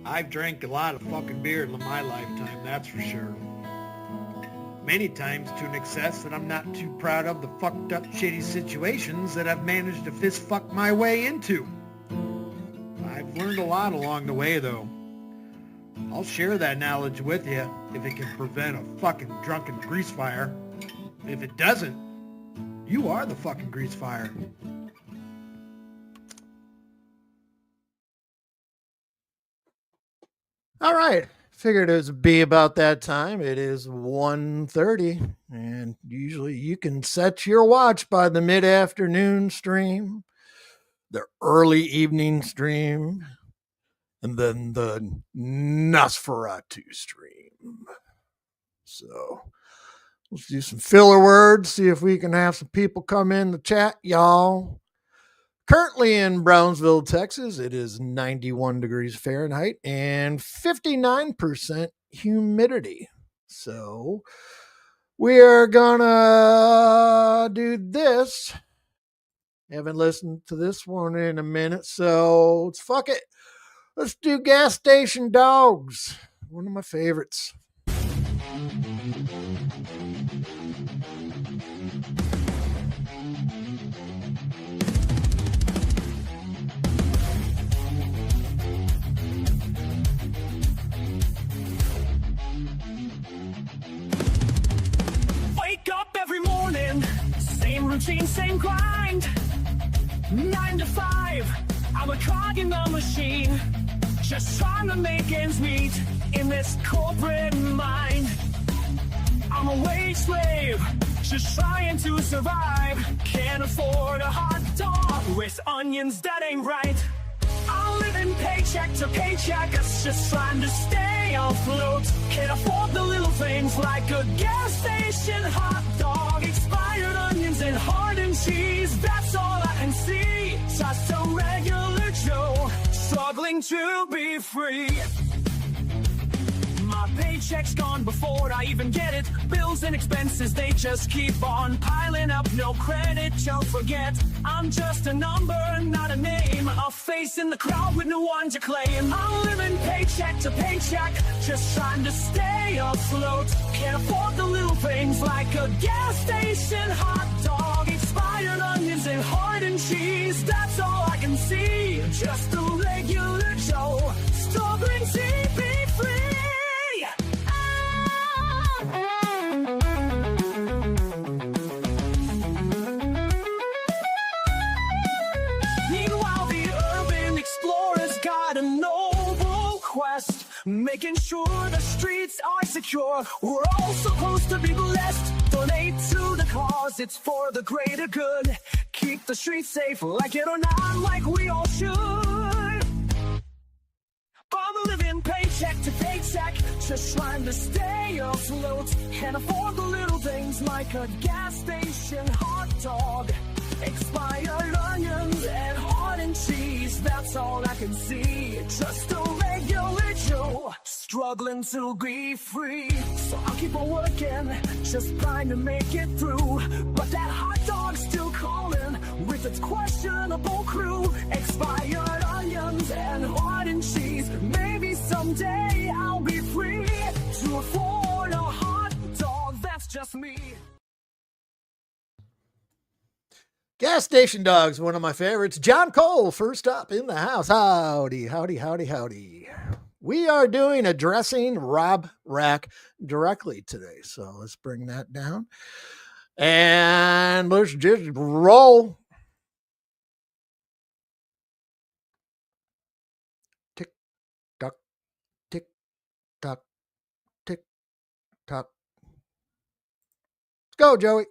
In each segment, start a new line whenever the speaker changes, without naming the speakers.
I've drank a lot of fucking beer in my lifetime, that's for sure. Many times to an excess that I'm not too proud of the fucked up shitty situations that I've managed to fist fuck my way into. I've learned a lot along the way though. I'll share that knowledge with you if it can prevent a fucking drunken grease fire. If it doesn't, you are the fucking grease fire.
All right. Figured it would be about that time. It is 1:30, and usually you can set your watch by the mid-afternoon stream, the early evening stream, and then the Nosferatu stream. So let's do some filler words, see if we can have some people come in the chat, y'all. Currently in Brownsville, Texas, it is 91 degrees Fahrenheit and 59% humidity. So we are gonna do this. Haven't listened to this one in a minute, so let's fuck it. Let's do Gas Station Dogs, one of my favorites.
Wake up every morning, same routine, same grind. 9 to 5, I'm a cog in the machine, just trying to make ends meet in this corporate mind. I'm a wage slave, just trying to survive. Can't afford a hot dog with onions, that ain't right. I'm living paycheck to paycheck, us just trying to stay afloat. Can't afford the little things like a gas station hot dog, expired onions and hardened cheese. That's all I can see. Just a regular Joe, struggling to be free. My paycheck's gone before I even get it. Bills and expenses, they just keep on piling up. No credit, don't forget, I'm just a number, not a name. A face in the crowd with no one to claim. I'm living paycheck to paycheck, just trying to stay afloat. Can't afford the little things like a gas station hot dog, expired onions and hardened cheese. That's all I can see. Just a regular Joe, struggling to be free. Making sure the streets are secure. We're all supposed to be blessed. Donate to the cause, it's for the greater good. Keep the streets safe, like it or not, like we all should. I'm living paycheck to paycheck, just trying to stay afloat. Can't afford the little things like a gas station hot dog, expired onions and hardened cheese. That's all I can see. Just a regular Joe, struggling to be free. So I'll keep on working, just trying to make it through. But that hot dog's still calling with its questionable crew. Expired onions and hardened cheese. Maybe someday I'll be free to afford a hot dog. That's just me.
Gas Station Dogs, one of my favorites. John Cole, first up in the house. Howdy, howdy, howdy, howdy. We are doing addressing Rob Rack directly today. So let's bring that down. And let's just roll. Tick, tock, tick, tock, tick, tock. Let's go, Joey.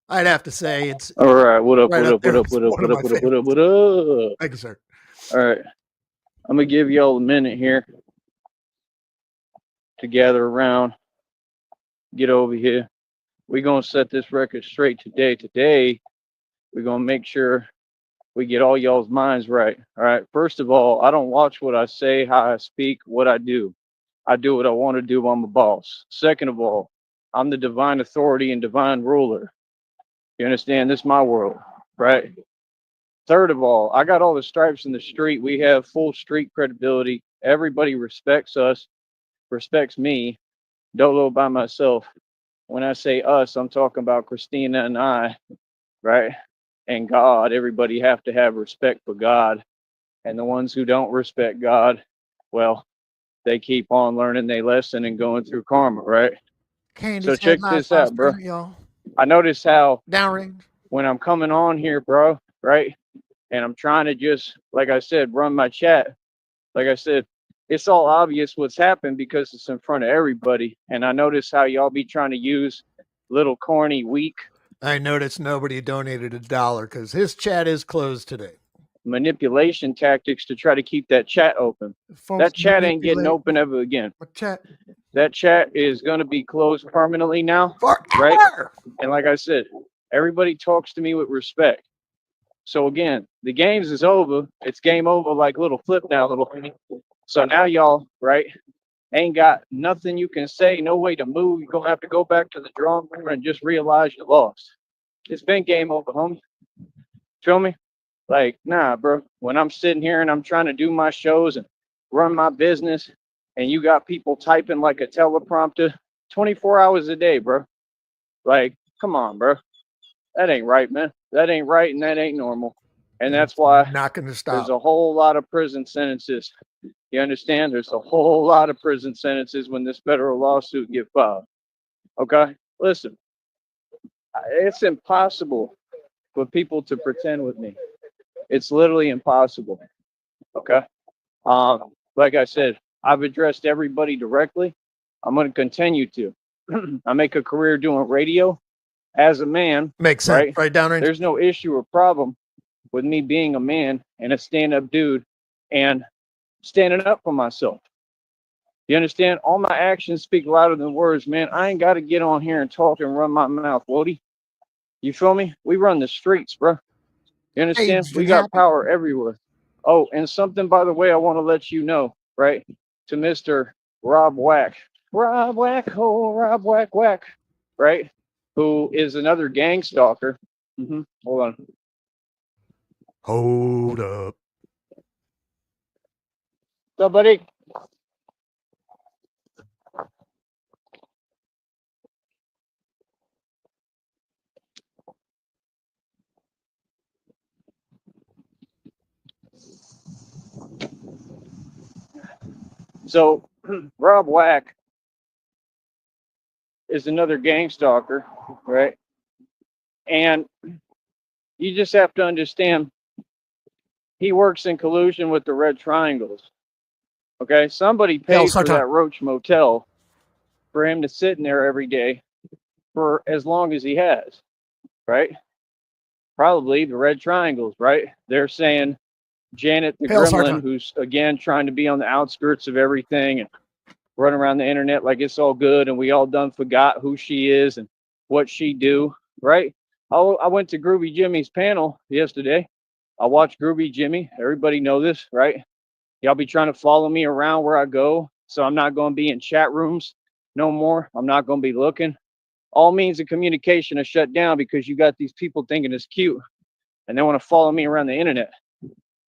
I'd have to say it's
all right. What up?
right
What
up
up?
there.
What up?
It's
What up?
one
What
of
up?
my
What up? What up? What up?
Thank you, sir.
All right. I'm gonna give y'all a minute here to gather around, get over here. We're gonna set this record straight today. Today, we're gonna make sure we get all y'all's minds right. All right. First of all, I don't watch what I say, how I speak, what I do. I do what I want to do. I'm a boss. Second of all, I'm the divine authority and divine ruler. You understand? This is my world, right? Third of all, I got all the stripes in the street. We have full street credibility. Everybody respects us, respects me, Dolo by myself. When I say us, I'm talking about Christina and I, right? And God. Everybody have to have respect for God. And the ones who don't respect God, well, they keep on learning their lesson and going through karma, right? So
Candy's
check
headlights
this
last
out, bro.
night, y'all.
I notice how
Downrange.
when I'm coming on here, bro, right? And I'm trying to just, like I said, run my chat. Like I said, it's all obvious what's happened because it's in front of everybody. And I notice how y'all be trying to use little corny, weak
I noticed nobody donated $1 because his chat is closed today.
manipulation tactics to try to keep that chat open.
Folks
That chat ain't getting
manipulate
open ever again.
my chat
That chat is going to be closed permanently now, right?
forever.
And like I said, everybody talks to me with respect. So again, the games is over. It's game over like little flip now, little honey. So now y'all, right, ain't got nothing you can say, no way to move. You're going to have to go back to the drawing board and just realize you lost. It's been game over, homie. Feel me? Like, nah, bro. When I'm sitting here and I'm trying to do my shows and run my business, and you got people typing like a teleprompter 24 hours a day, bro. Like, come on, bro. That ain't right, man. That ain't right, and that ain't normal. And that's why
Not going to
there's
stop.
a whole lot of prison sentences. You understand? There's a whole lot of prison sentences when this federal lawsuit get filed. Okay? Listen, it's impossible for people to pretend with me. It's literally impossible. Okay? Like I said, I've addressed everybody directly. I'm going to continue to. I make a career doing radio as a man.
Makes sense.
Right?
Right downrange.
There's no issue or problem with me being a man and a stand-up dude and standing up for myself. You understand? All my actions speak louder than words, man. I ain't got to get on here and talk and run my mouth, Wody. You feel me? We run the streets, bro. You understand?
Aged
We
and
got
happy.
power everywhere. Oh, and something, by the way, I want to let you know, right? To Mr. Rob Whack. Rob Whack, oh, Rob Whack, whack, right? Who is another gang stalker. Hold on.
Hold up.
What's up, buddy? So, Rob Whack is another gang stalker, right? And you just have to understand he works in collusion with the Red Triangles. Okay, somebody paid for that Roach Motel for him to sit in there every day for as long as he has, right? Probably the Red Triangles, right? They're saying Janet the Gremlin, who's again trying to be on the outskirts of everything and run around the internet like it's all good, and we all done forgot who she is and what she do, right? I went to Groovy Jimmy's panel yesterday. I watched Groovy Jimmy. Everybody know this, right? Y'all be trying to follow me around where I go, so I'm not going to be in chat rooms no more. I'm not going to be looking. All means of communication are shut down because you got these people thinking it's cute, and they want to follow me around the internet,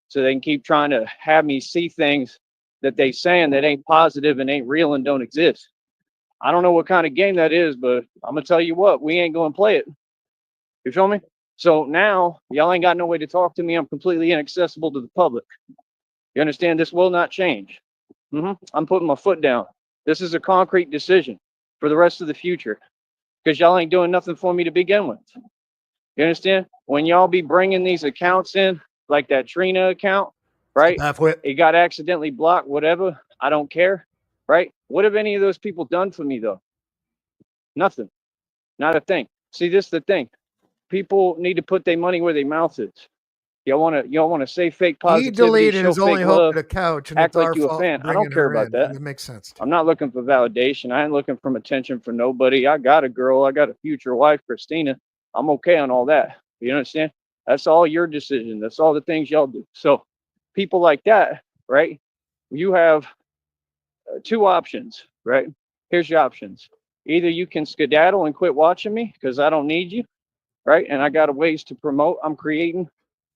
so they can keep trying to have me see things that they saying that ain't positive and ain't real and don't exist. I don't know what kind of game that is, but I'm gonna tell you what, we ain't gonna play it. You feel me? So now y'all ain't got no way to talk to me. I'm completely inaccessible to the public. You understand? This will not change. I'm putting my foot down. This is a concrete decision for the rest of the future because y'all ain't doing nothing for me to begin with. You understand? When y'all be bringing these accounts in, like that Trina account, right? It got accidentally blocked, whatever. I don't care, right? What have any of those people done for me, though? Nothing. Not a thing. See, this is the thing. People need to put their money where their mouth is. Y'all want to say fake positivity,
he deleted
show
his only
fake
hope
love,
at a couch, and
act
it's
like
our
you a
fault
fan. I don't care about that.
That makes sense.
I'm not looking for validation. I ain't looking for attention from nobody. I got a girl. I got a future wife, Christina. I'm okay on all that. You understand? That's all your decision. That's all the things y'all do. So people like that, right? You have two options, right? Here's your options. Either you can skedaddle and quit watching me because I don't need you, right? And I got ways to promote. I'm creating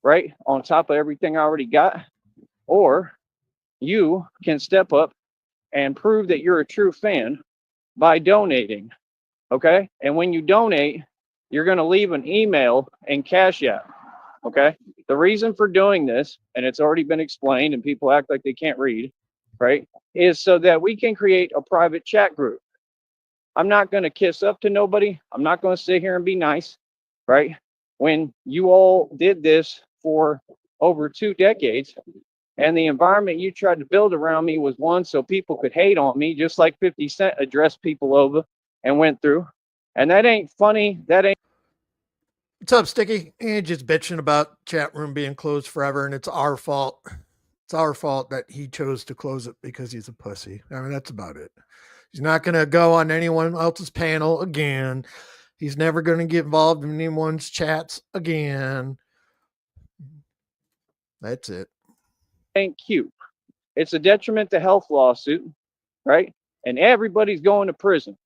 right? On top of everything I already got. Or you can step up and prove that you're a true fan by donating. Okay. And when you donate, you're going to leave an email and Cash App. Okay. The reason for doing this, and it's already been explained, and people act like they can't read, right, is so that we can create a private chat group. I'm not going to kiss up to nobody. I'm not going to sit here and be nice, right? When you all did this for over 2 decades, and the environment you tried to build around me was one so people could hate on me, just like 50 Cent addressed people over and went through. And that ain't funny. That ain't.
What's up, Sticky? And just bitching about chat room being closed forever, and it's our fault. It's our fault that he chose to close it because he's a pussy. I mean, that's about it. He's not going to go on anyone else's panel again. He's never going to get involved in anyone's chats again. That's it.
Ain't cute. It's a detriment to health lawsuit, right? And everybody's going to prison.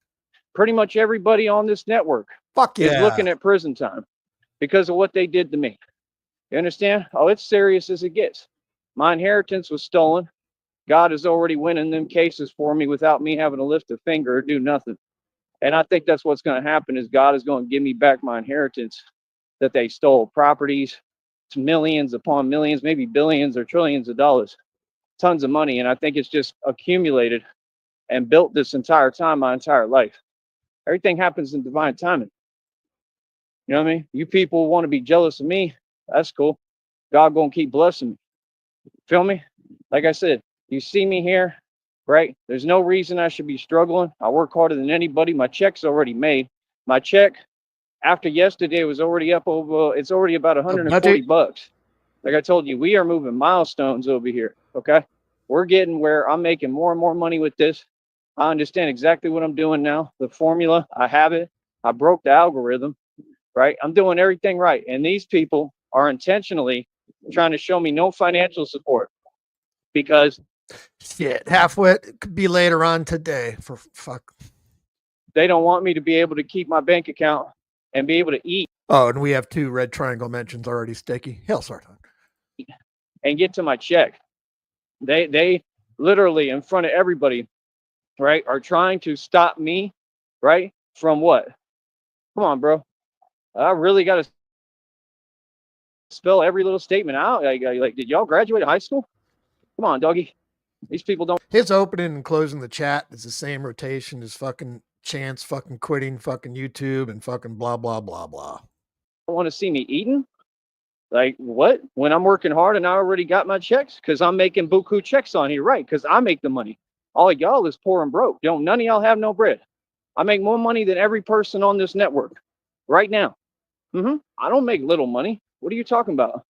Pretty much everybody on this network
Fuck
is
yeah.
looking at prison time because of what they did to me. You understand? Oh, it's serious as it gets. My inheritance was stolen. God is already winning them cases for me without me having to lift a finger or do nothing. And I think that's what's going to happen is God is going to give me back my inheritance that they stole. Properties, to millions upon millions, maybe billions or trillions of dollars. Tons of money. And I think it's just accumulated and built this entire time, my entire life. Everything happens in divine timing. You know what I mean? You people want to be jealous of me. That's cool. God gonna keep blessing me. Feel me? Like I said, you see me here, right? There's no reason I should be struggling. I work harder than anybody. My check's already made. My check after yesterday was already up over, it's already about 140 bucks. Like I told you, we are moving milestones over here. Okay. We're getting where I'm making more and more money with this. I understand exactly what I'm doing now. The formula, I have it. I broke the algorithm, right? I'm doing everything right. And these people are intentionally trying to show me no financial support because
shit, halfway could be later on today for fuck.
They don't want me to be able to keep my bank account and be able to eat.
Oh, and we have 2 red triangle mentions already, Sticky. Hell, Sarton.
And get to my check. They literally in front of everybody, right, are trying to stop me, right, from what? Come on, bro. I really got to spell every little statement out. Like, did y'all graduate high school? Come on, doggy. These people don't.
His opening and closing the chat is the same rotation as fucking Chance fucking quitting fucking YouTube and fucking blah, blah, blah, blah.
Want to see me eating? Like, what? When I'm working hard and I already got my checks? Because I'm making buku checks on here, right? Because I make the money. All of y'all is poor and broke. None of y'all have no bread. I make more money than every person on this network right now. I don't make little money. What are you talking about?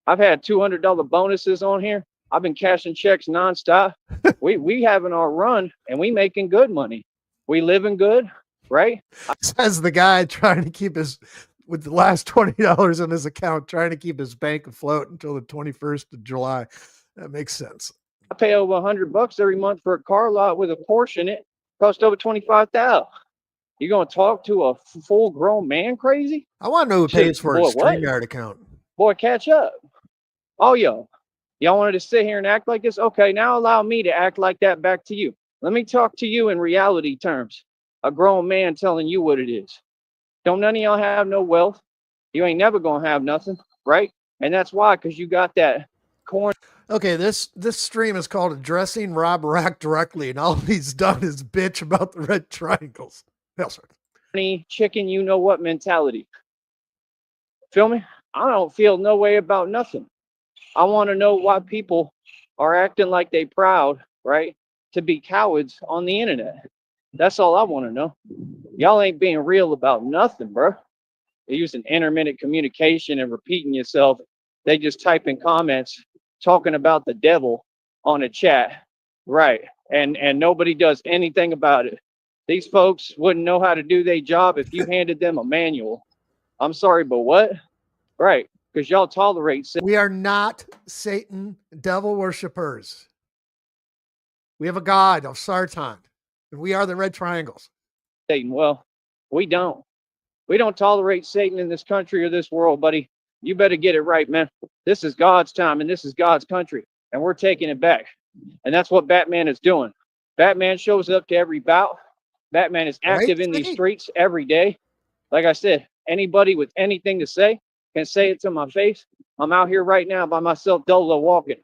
I've had $200 bonuses on here. I've been cashing checks nonstop. we having our run and we making good money. We living good, right?
Says the guy trying to keep his, with the last $20 in his account, trying to keep his bank afloat until the 21st of July. That makes sense.
I pay over $100 every month for a car lot with a Porsche in it. Cost over $25,000. You gonna talk to a full-grown man crazy?
I want to know who pays for his StreamYard account.
Boy, catch up. Oh, y'all wanted to sit here and act like this? Okay, now allow me to act like that back to you. Let me talk to you in reality terms. A grown man telling you what it is. Don't none of y'all have no wealth. You ain't never gonna have nothing, right? And that's why, because you got that corn.
Okay, this stream is called Addressing Rob Rack Directly, and all he's done is bitch about the red triangles. Hell, sir.
Chicken, you know what mentality. Feel me? I don't feel no way about nothing. I want to know why people are acting like they proud, right, to be cowards on the internet. That's all I want to know. Y'all ain't being real about nothing, bro. They're using intermittent communication and repeating yourself. They just type in comments talking about the devil on a chat, right? And nobody does anything about it. These folks wouldn't know how to do their job if you handed them a manual. I'm sorry, but what? Right, because y'all tolerate.
We are not Satan devil worshippers. We have a God of Sartan, and we are the red triangles.
Satan. Well, we don't. We don't tolerate Satan in this country or this world, buddy. You better get it right, man. This is God's time and this is God's country, and we're taking it back. And that's what Batman is doing. Batman shows up to every bout. Batman is
Right,
active in these
Sneed?
streets every day. Like I said, anybody with anything to say can say it to my face. I'm out here right now by myself, dolo walking.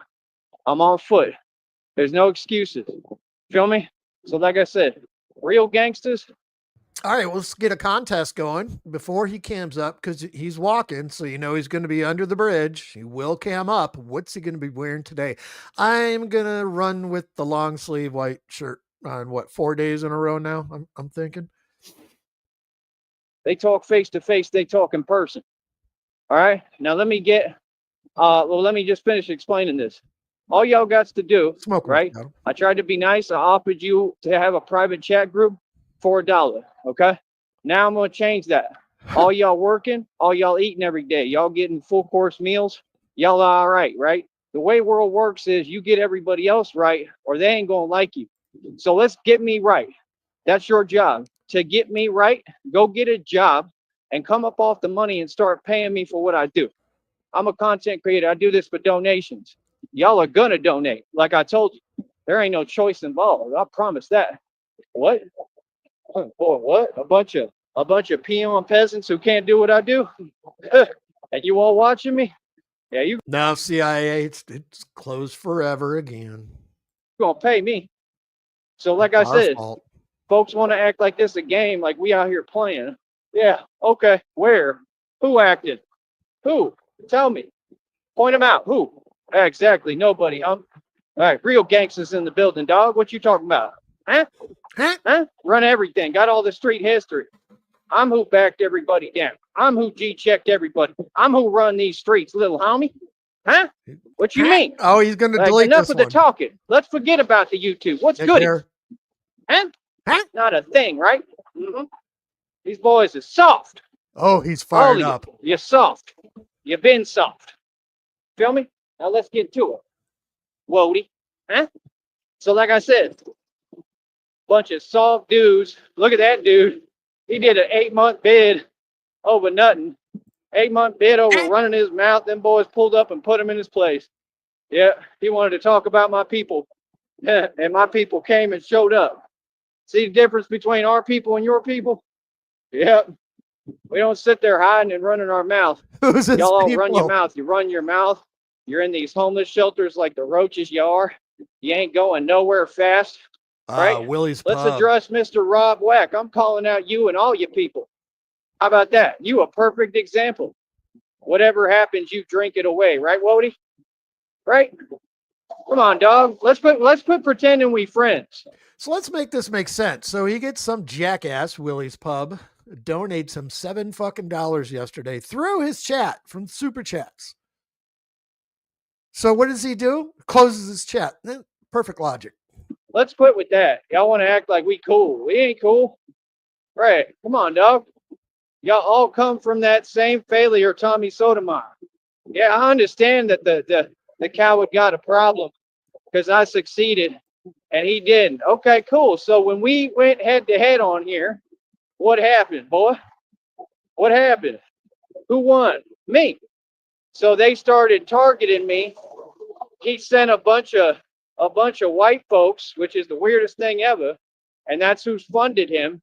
I'm on foot. There's no excuses. Feel me? So, like I said, real gangsters.
All right, well, let's get a contest going before he cams up because he's walking. So, you know, he's going to be under the bridge. He will cam up. What's he going to be wearing today? I'm going to run with the long sleeve white shirt on what, 4 days in a row now? I'm thinking.
They talk face to face, they talk in person. All right. Now let me just finish explaining this. All y'all got to do,
Smoke
right?
one,
I tried to be nice. I offered you to have a private chat group for $1. Okay. Now I'm gonna change that. All y'all working, all y'all eating every day, y'all getting full course meals, y'all are all right, right? The way world works is you get everybody else right, or they ain't gonna like you. So let's get me right. That's your job. To get me right, go get a job and come up off the money and start paying me for what I do. I'm a content creator. I do this for donations. Y'all are gonna donate. Like I told you, there ain't no choice involved. I promise that. What? Boy, what? A bunch of peon peasants who can't do what I do? And you all watching me? Yeah, you
Now, CIA, it's closed forever again.
gonna pay me. So like I
Our
said,
fault.
folks want to act like this a game, like we out here playing. Yeah, okay. Where? Who acted? Who? Tell me. Point them out. Who? Exactly. Nobody. All right. Real gangsters in the building, dog. What you talking about? Huh?
Huh?
Huh? Run everything. Got all the street history. I'm who backed everybody down. I'm who G-checked everybody. I'm who run these streets, little homie. Huh? What you
Huh?
mean?
Oh, he's going to
Like,
delete
enough
this
of the
one.
talking. Let's forget about the YouTube. What's
Take
goody?
care.
Huh?
Huh?
Not a thing, right? Mm-hmm. These boys are soft.
Oh, he's
All
fired
of you.
up.
You're soft. You've been soft. Feel me? Now let's get to it. Wody. Huh? So like I said, bunch of soft dudes. Look at that dude. He did an 8-month bid over nothing. 8-month bid over running his mouth. Them boys pulled up and put him in his place. Yeah, he wanted to talk about my people. And my people came and showed up. See the difference between our people and your people? Yep. We don't sit there hiding and running our mouth.
Who's his
Y'all all run your
people?
mouth. You run your mouth. You're in these homeless shelters like the roaches you are. You ain't going nowhere fast. Right?
Willie's
Let's
Pub.
address Mr. Rob Wack. I'm calling out you and all you people. How about that? You a perfect example. Whatever happens, you drink it away, right, Wody? Right? Come on, dog. Let's quit pretending we friends.
So let's make this make sense. So he gets some jackass, Willie's Pub, donates him $7 yesterday through his chat from Super Chats. So what does he do? Closes his chat. Perfect logic.
Let's quit with that. Y'all want to act like we cool. We ain't cool. Right. Come on, dog. Y'all all come from that same failure, Tommy Sotomayor. Yeah, I understand that the coward got a problem because I succeeded and he didn't. Okay, cool. So when we went head to head on here, what happened, boy? What happened? Who won? Me. So they started targeting me. He sent a bunch of white folks, which is the weirdest thing ever, and that's who's funded him,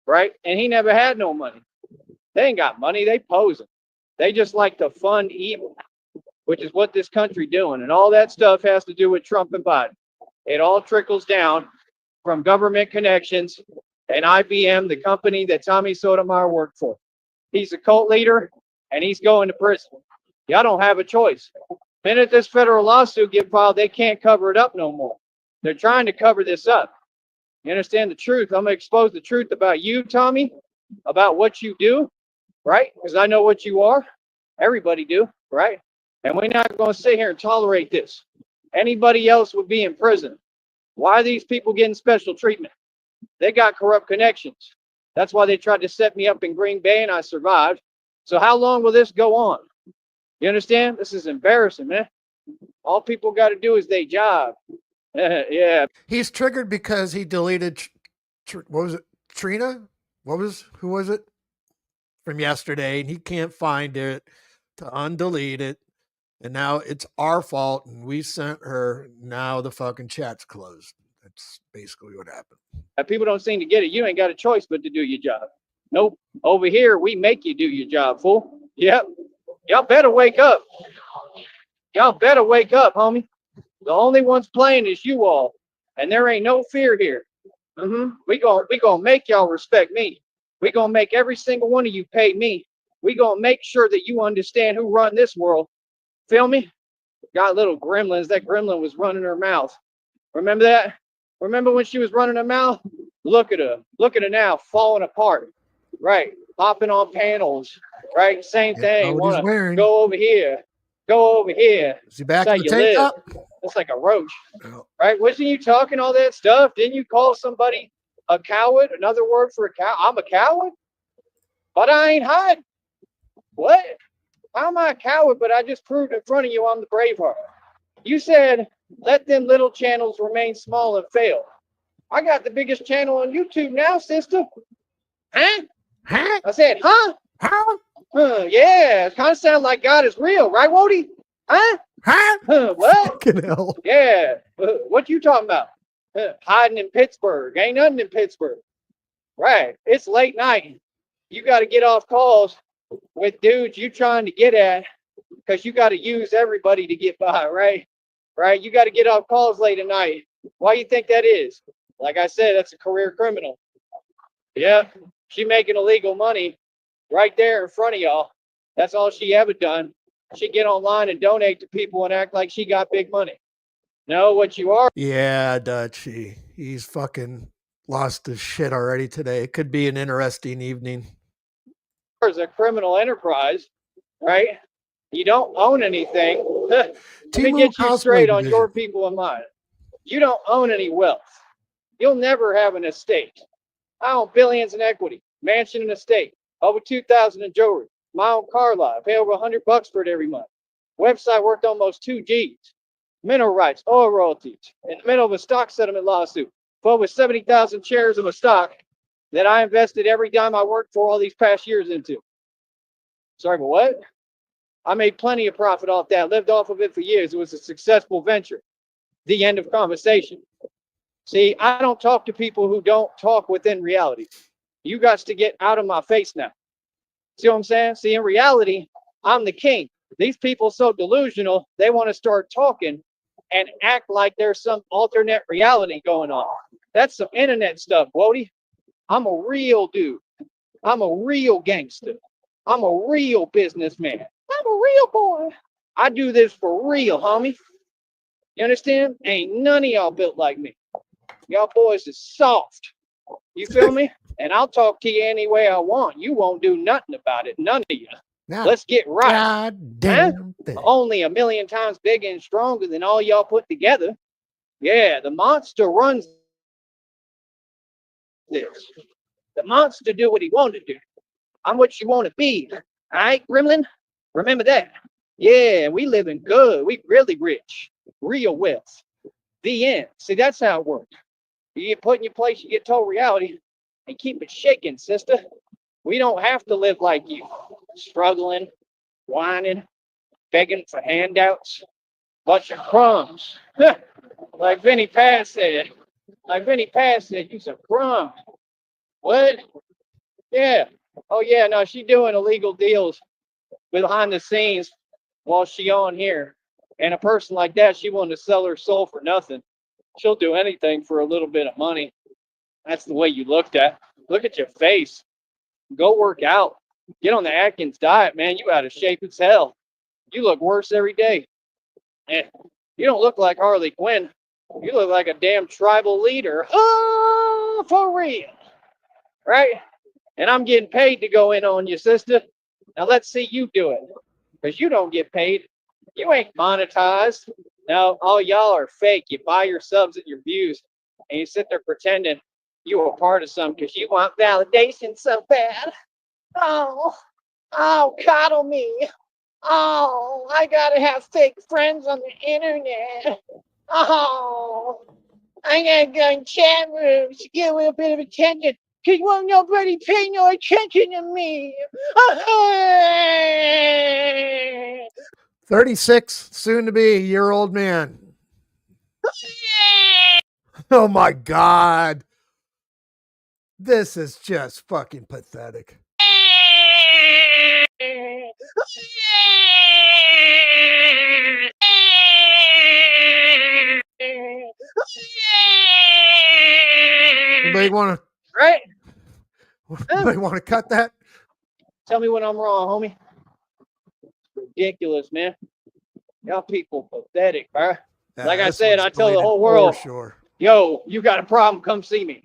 right? And he never had no money. They ain't got money. They posing. They just like to fund evil, which is what this country doing. And all that stuff has to do with Trump and Biden. It all trickles down from government connections and IBM, the company that Tommy Sotomayor worked for. He's a cult leader and he's going to prison. Y'all don't have a choice. The minute this federal lawsuit get filed, they can't cover it up no more. They're trying to cover this up. You understand the truth? I'm going to expose the truth about you, Tommy, about what you do, right? Because I know what you are. Everybody do, right? And we're not going to sit here and tolerate this. Anybody else would be in prison. Why are these people getting special treatment? They got corrupt connections. That's why they tried to set me up in Green Bay and I survived. So how long will this go on? You understand? This is embarrassing, man. All people got to do is their job. Yeah.
He's triggered because he deleted, what was it? Trina? Who was it? From yesterday, and he can't find it. to undelete it. And now it's our fault, and we sent her. Now the fucking chat's closed. That's basically what happened.
People don't seem to get it. You ain't got a choice but to do your job. Nope. Over here, we make you do your job, fool. Yep. Y'all better wake up. Y'all better wake up, homie. The only ones playing is you all. And there ain't no fear here. We gonna make y'all respect me. We gonna make every single one of you pay me. We gonna make sure that you understand who run this world. Feel me? Got little gremlins. That gremlin was running her mouth. Remember that? Remember when she was running her mouth? Look at her. Look at her now, falling apart. Right. Hopping on panels. Right. Same thing.
What he's
Wanna
wearing.
go over here. Go over here.
Is he back
That's
in the
how you
tank
live.
top?
It's like a roach.
No.
Right? Wasn't you talking all that stuff? Didn't you call somebody a coward? Another word for a cow? I'm a coward? But I ain't hiding. What? How am I a coward? But I just proved in front of you I'm the Braveheart. You said, let them little channels remain small and fail. I got the biggest channel on YouTube now, sister. Huh?
Huh?
I said, huh?
Huh?
Yeah, it kind of sounds like God is real, right, Wody? Huh?
Huh?
What?
Fucking hell.
Yeah. What you talking about? Hiding in Pittsburgh. Ain't nothing in Pittsburgh. Right. It's late night. You got to get off calls with dudes you trying to get at because you got to use everybody to get by, right? Right? You got to get off calls late at night. Why you think that is? Like I said, that's a career criminal. Yeah. She making illegal money right there in front of y'all. That's all she ever done. She get online and donate to people and act like she got big money. No, what you are.
Yeah, Dutchie. He's fucking lost his shit already today. It could be an interesting evening.
Is a criminal enterprise, right? You don't own anything. Let me get you straight on your people and mine. You don't own any wealth. You'll never have an estate. I own billions in equity, mansion and estate, over 2,000 in jewelry, my own car lot. I pay over $100 for it every month. Website worth almost 2 G's. Mineral rights, oil royalties, in the middle of a stock settlement lawsuit for over 70,000 shares of a stock that I invested every dime I worked for all these past years into. Sorry, but what? I made plenty of profit off that, lived off of it for years. It was a successful venture. The end of conversation. See, I don't talk to people who don't talk within reality. You got to get out of my face now. See what I'm saying? See, in reality, I'm the king. These people are so delusional, they want to start talking and act like there's some alternate reality going on. That's some internet stuff, Wody. I'm a real dude. I'm a real gangster. I'm a real businessman. I'm a real boy. I do this for real, homie. You understand? Ain't none of y'all built like me. Y'all boys is soft. You feel me? And I'll talk to you any way I want. You won't do nothing about it. None of you. Let's get right.
God damn thing.
Only a million times bigger and stronger than all y'all put together. Yeah, the monster runs this. The monster do what he wanted to do. I'm what you want to be. All right, Gremlin? Remember that. Yeah, we living good. We really rich. Real wealth. The end. See, that's how it works. You get put in your place, you get told reality, and keep it shaking, sister. We don't have to live like you. Struggling, whining, begging for handouts. Bunch of crumbs. Like Vinny Paz said. You some crumbs. What? Yeah. Oh, yeah, no, she doing illegal deals behind the scenes while she on here. And a person like that, she wanted to sell her soul for nothing. She'll do anything for a little bit of money. That's the way you looked at. Look at your face. Go work out. Get on the Atkins diet, man. You out of shape as hell. You look worse every day. And you don't look like Harley Quinn. You look like a damn tribal leader. Oh, for real. Right? And I'm getting paid to go in on you, sister. Now let's see you do it. Because you don't get paid. You ain't monetized. Now, all y'all are fake. You buy your subs and your views. And you sit there pretending you are part of something because you want validation so bad. Oh, coddle me. Oh, I gotta have fake friends on the internet. Oh, I gotta go in chat rooms to get a little bit of attention because won't nobody pay no attention to me.
36, soon to be a year-old man. Oh my God. This is just fucking pathetic. Anybody want to?
Right?
Anybody want to cut that?
Tell me when I'm wrong, homie. Ridiculous, man. Y'all people pathetic, bro.
Yeah,
Like I
this
said,
one's
I tell the
bladed
whole
for
world,
sure.
yo, you got a problem, come see me.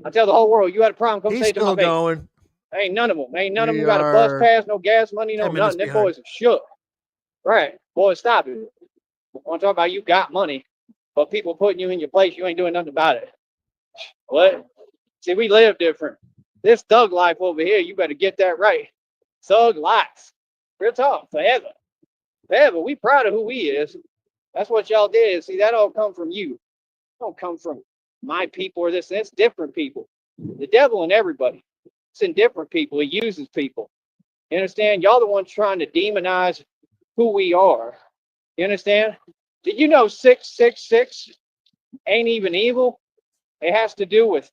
I tell the whole world, you got a problem, come
He's
say it to my
still
face.
going.
Ain't none of them. Ain't none of
We
them got a bus
are
pass, no gas money, no
10 minutes
nothing. Them
behind.
boys are shook. Right. Boy, stop it. I want to talk about you got money, but people putting you in your place, you ain't doing nothing about it. What? See, we live different. This thug life over here, you better get that right. Thug life. Real talk, forever. Forever. We proud of who we is. That's what y'all did. See, that all come from you. It don't come from my people or this. It's different people. The devil in everybody. It's in different people. He uses people. You understand? Y'all the ones trying to demonize who we are. You understand? Did you know 666 ain't even evil? It has to do with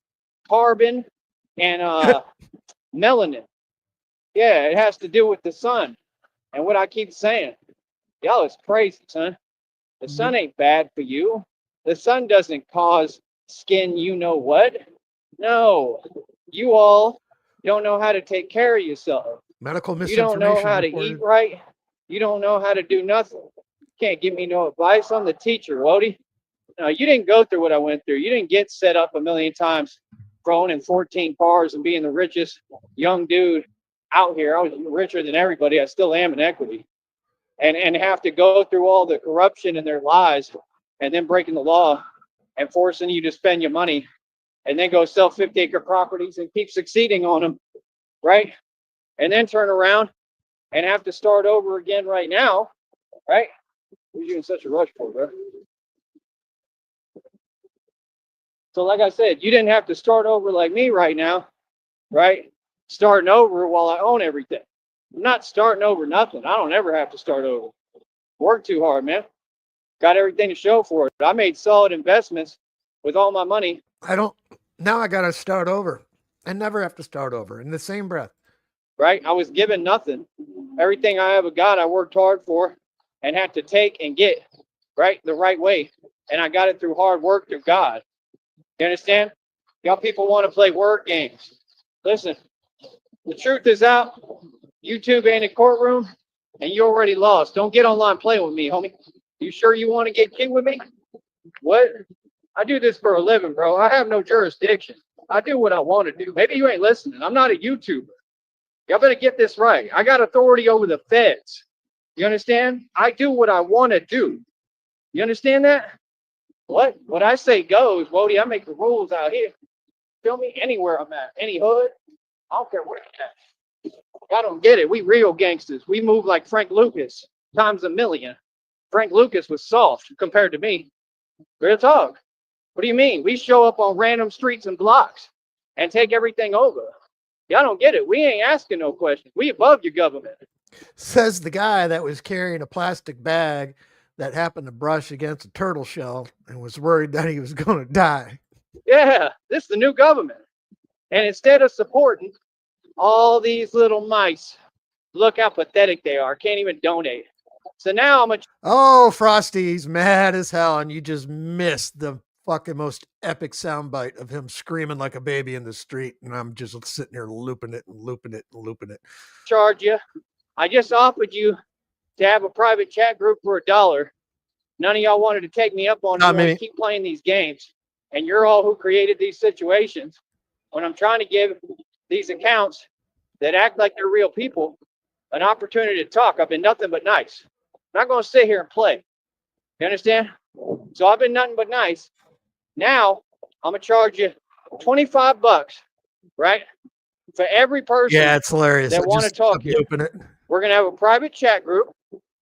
carbon and melanin. Yeah, it has to do with the sun. And what I keep saying, y'all is crazy, son. The sun ain't bad for you. The sun doesn't cause skin, you know what? No, you all don't know how to take care of yourself.
Medical
You don't know
misinformation
how to
reported.
eat right. You don't know how to do nothing. Can't give me no advice. I'm the teacher, Wody. No, you didn't go through what I went through. You didn't get set up a million times, growing in 14 cars and being the richest young dude out here. I was richer than everybody. I still am in equity. And have to go through all the corruption in their lives and then breaking the law and forcing you to spend your money and then go sell 50-acre properties and keep succeeding on them, right? And then turn around and have to start over again right now, right? What are you in such a rush for, bro? So like I said, you didn't have to start over like me right now, right? Starting over while I own everything. I'm not starting over nothing. I don't ever have to start over. Work too hard, man. Got everything to show for it. I made solid investments with all my money.
Now I got to start over. I never have to start over in the same breath.
Right? I was given nothing. Everything I ever got, I worked hard for and had to take and get, right? The right way. And I got it through hard work through God. You understand? Y'all people want to play word games. Listen, the truth is out. YouTube ain't a courtroom, and you already lost. Don't get online playing with me, homie. You sure you want to get king with me? What? I do this for a living, bro. I have no jurisdiction. I do what I want to do. Maybe you ain't listening. I'm not a YouTuber. Y'all better get this right. I got authority over the feds. You understand? I do what I want to do. You understand that? What? What I say goes, Wody. I make the rules out here. Feel me? Anywhere I'm at, any hood. I don't care where I'm at. I don't get it. We real gangsters. We move like Frank Lucas times a million. Frank Lucas was soft compared to me. Real talk. What do you mean? We show up on random streets and blocks and take everything over. Y'all don't get it. We ain't asking no questions. We above your government.
Says the guy that was carrying a plastic bag that happened to brush against a turtle shell and was worried that he was going to die.
Yeah, this is the new government. And instead of supporting all these little mice, look how pathetic they are. Can't even donate. So now I'm a
Oh, Frosty's mad as hell, and you just missed the fucking most epic soundbite of him screaming like a baby in the street, and I'm just sitting here looping it and looping it and looping it.
charge you. I just offered you to have a private chat group for $1. None of y'all wanted to take me up on it. You want to keep playing these games. And you're all who created these situations. When I'm trying to give these accounts that act like they're real people an opportunity to talk, I've been nothing but nice. I'm not going to sit here and play. You understand? So I've been nothing but nice. Now I'm going to charge you $25, right? For every person
it's hilarious.
that want to talk here. We're going to have a private chat group,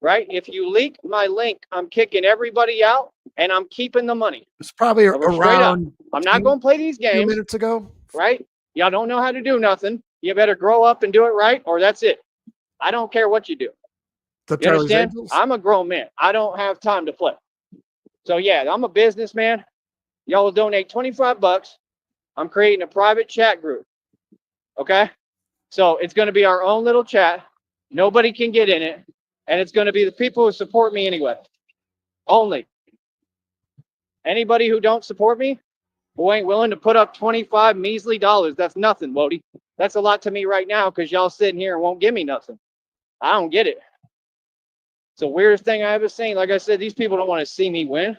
right? If you leak my link, I'm kicking everybody out and I'm keeping the money.
It's probably around.
I'm not going to play these games.
2 minutes ago.
Right? Y'all don't know how to do nothing. You better grow up and do it right, or that's it. I don't care what you do.
The
You
Charlie's
understand?
Angels?
I'm a grown man. I don't have time to play. So yeah, I'm a businessman. Y'all will donate 25 bucks. I'm creating a private chat group. Okay? So it's going to be our own little chat. Nobody can get in it. And it's going to be the people who support me anyway. Only. Anybody who don't support me, who ain't willing to put up 25 measly dollars, that's nothing, Wody. That's a lot to me right now because y'all sitting here and won't give me nothing. I don't get it. It's the weirdest thing I ever seen. Like I said, these people don't want to see me win.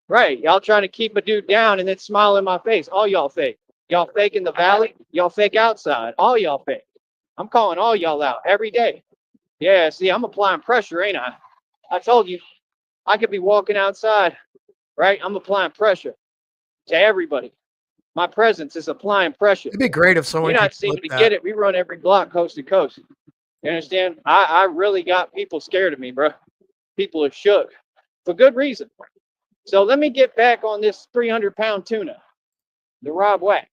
Right. Y'all trying to keep a dude down and then smile in my face. All y'all fake. Y'all fake in the valley. Y'all fake outside. All y'all fake. I'm calling all y'all out every day. Yeah, see, I'm applying pressure, ain't I? I told you, I could be walking outside, right? I'm applying pressure to everybody. My presence is applying pressure.
It'd be great if someone
You're
could
not seeming
flip
to
that.
get it. We run every block coast to coast. You understand? I really got people scared of me, bro. People are shook for good reason. So let me get back on this 300-pound tuna, the Rob Whack,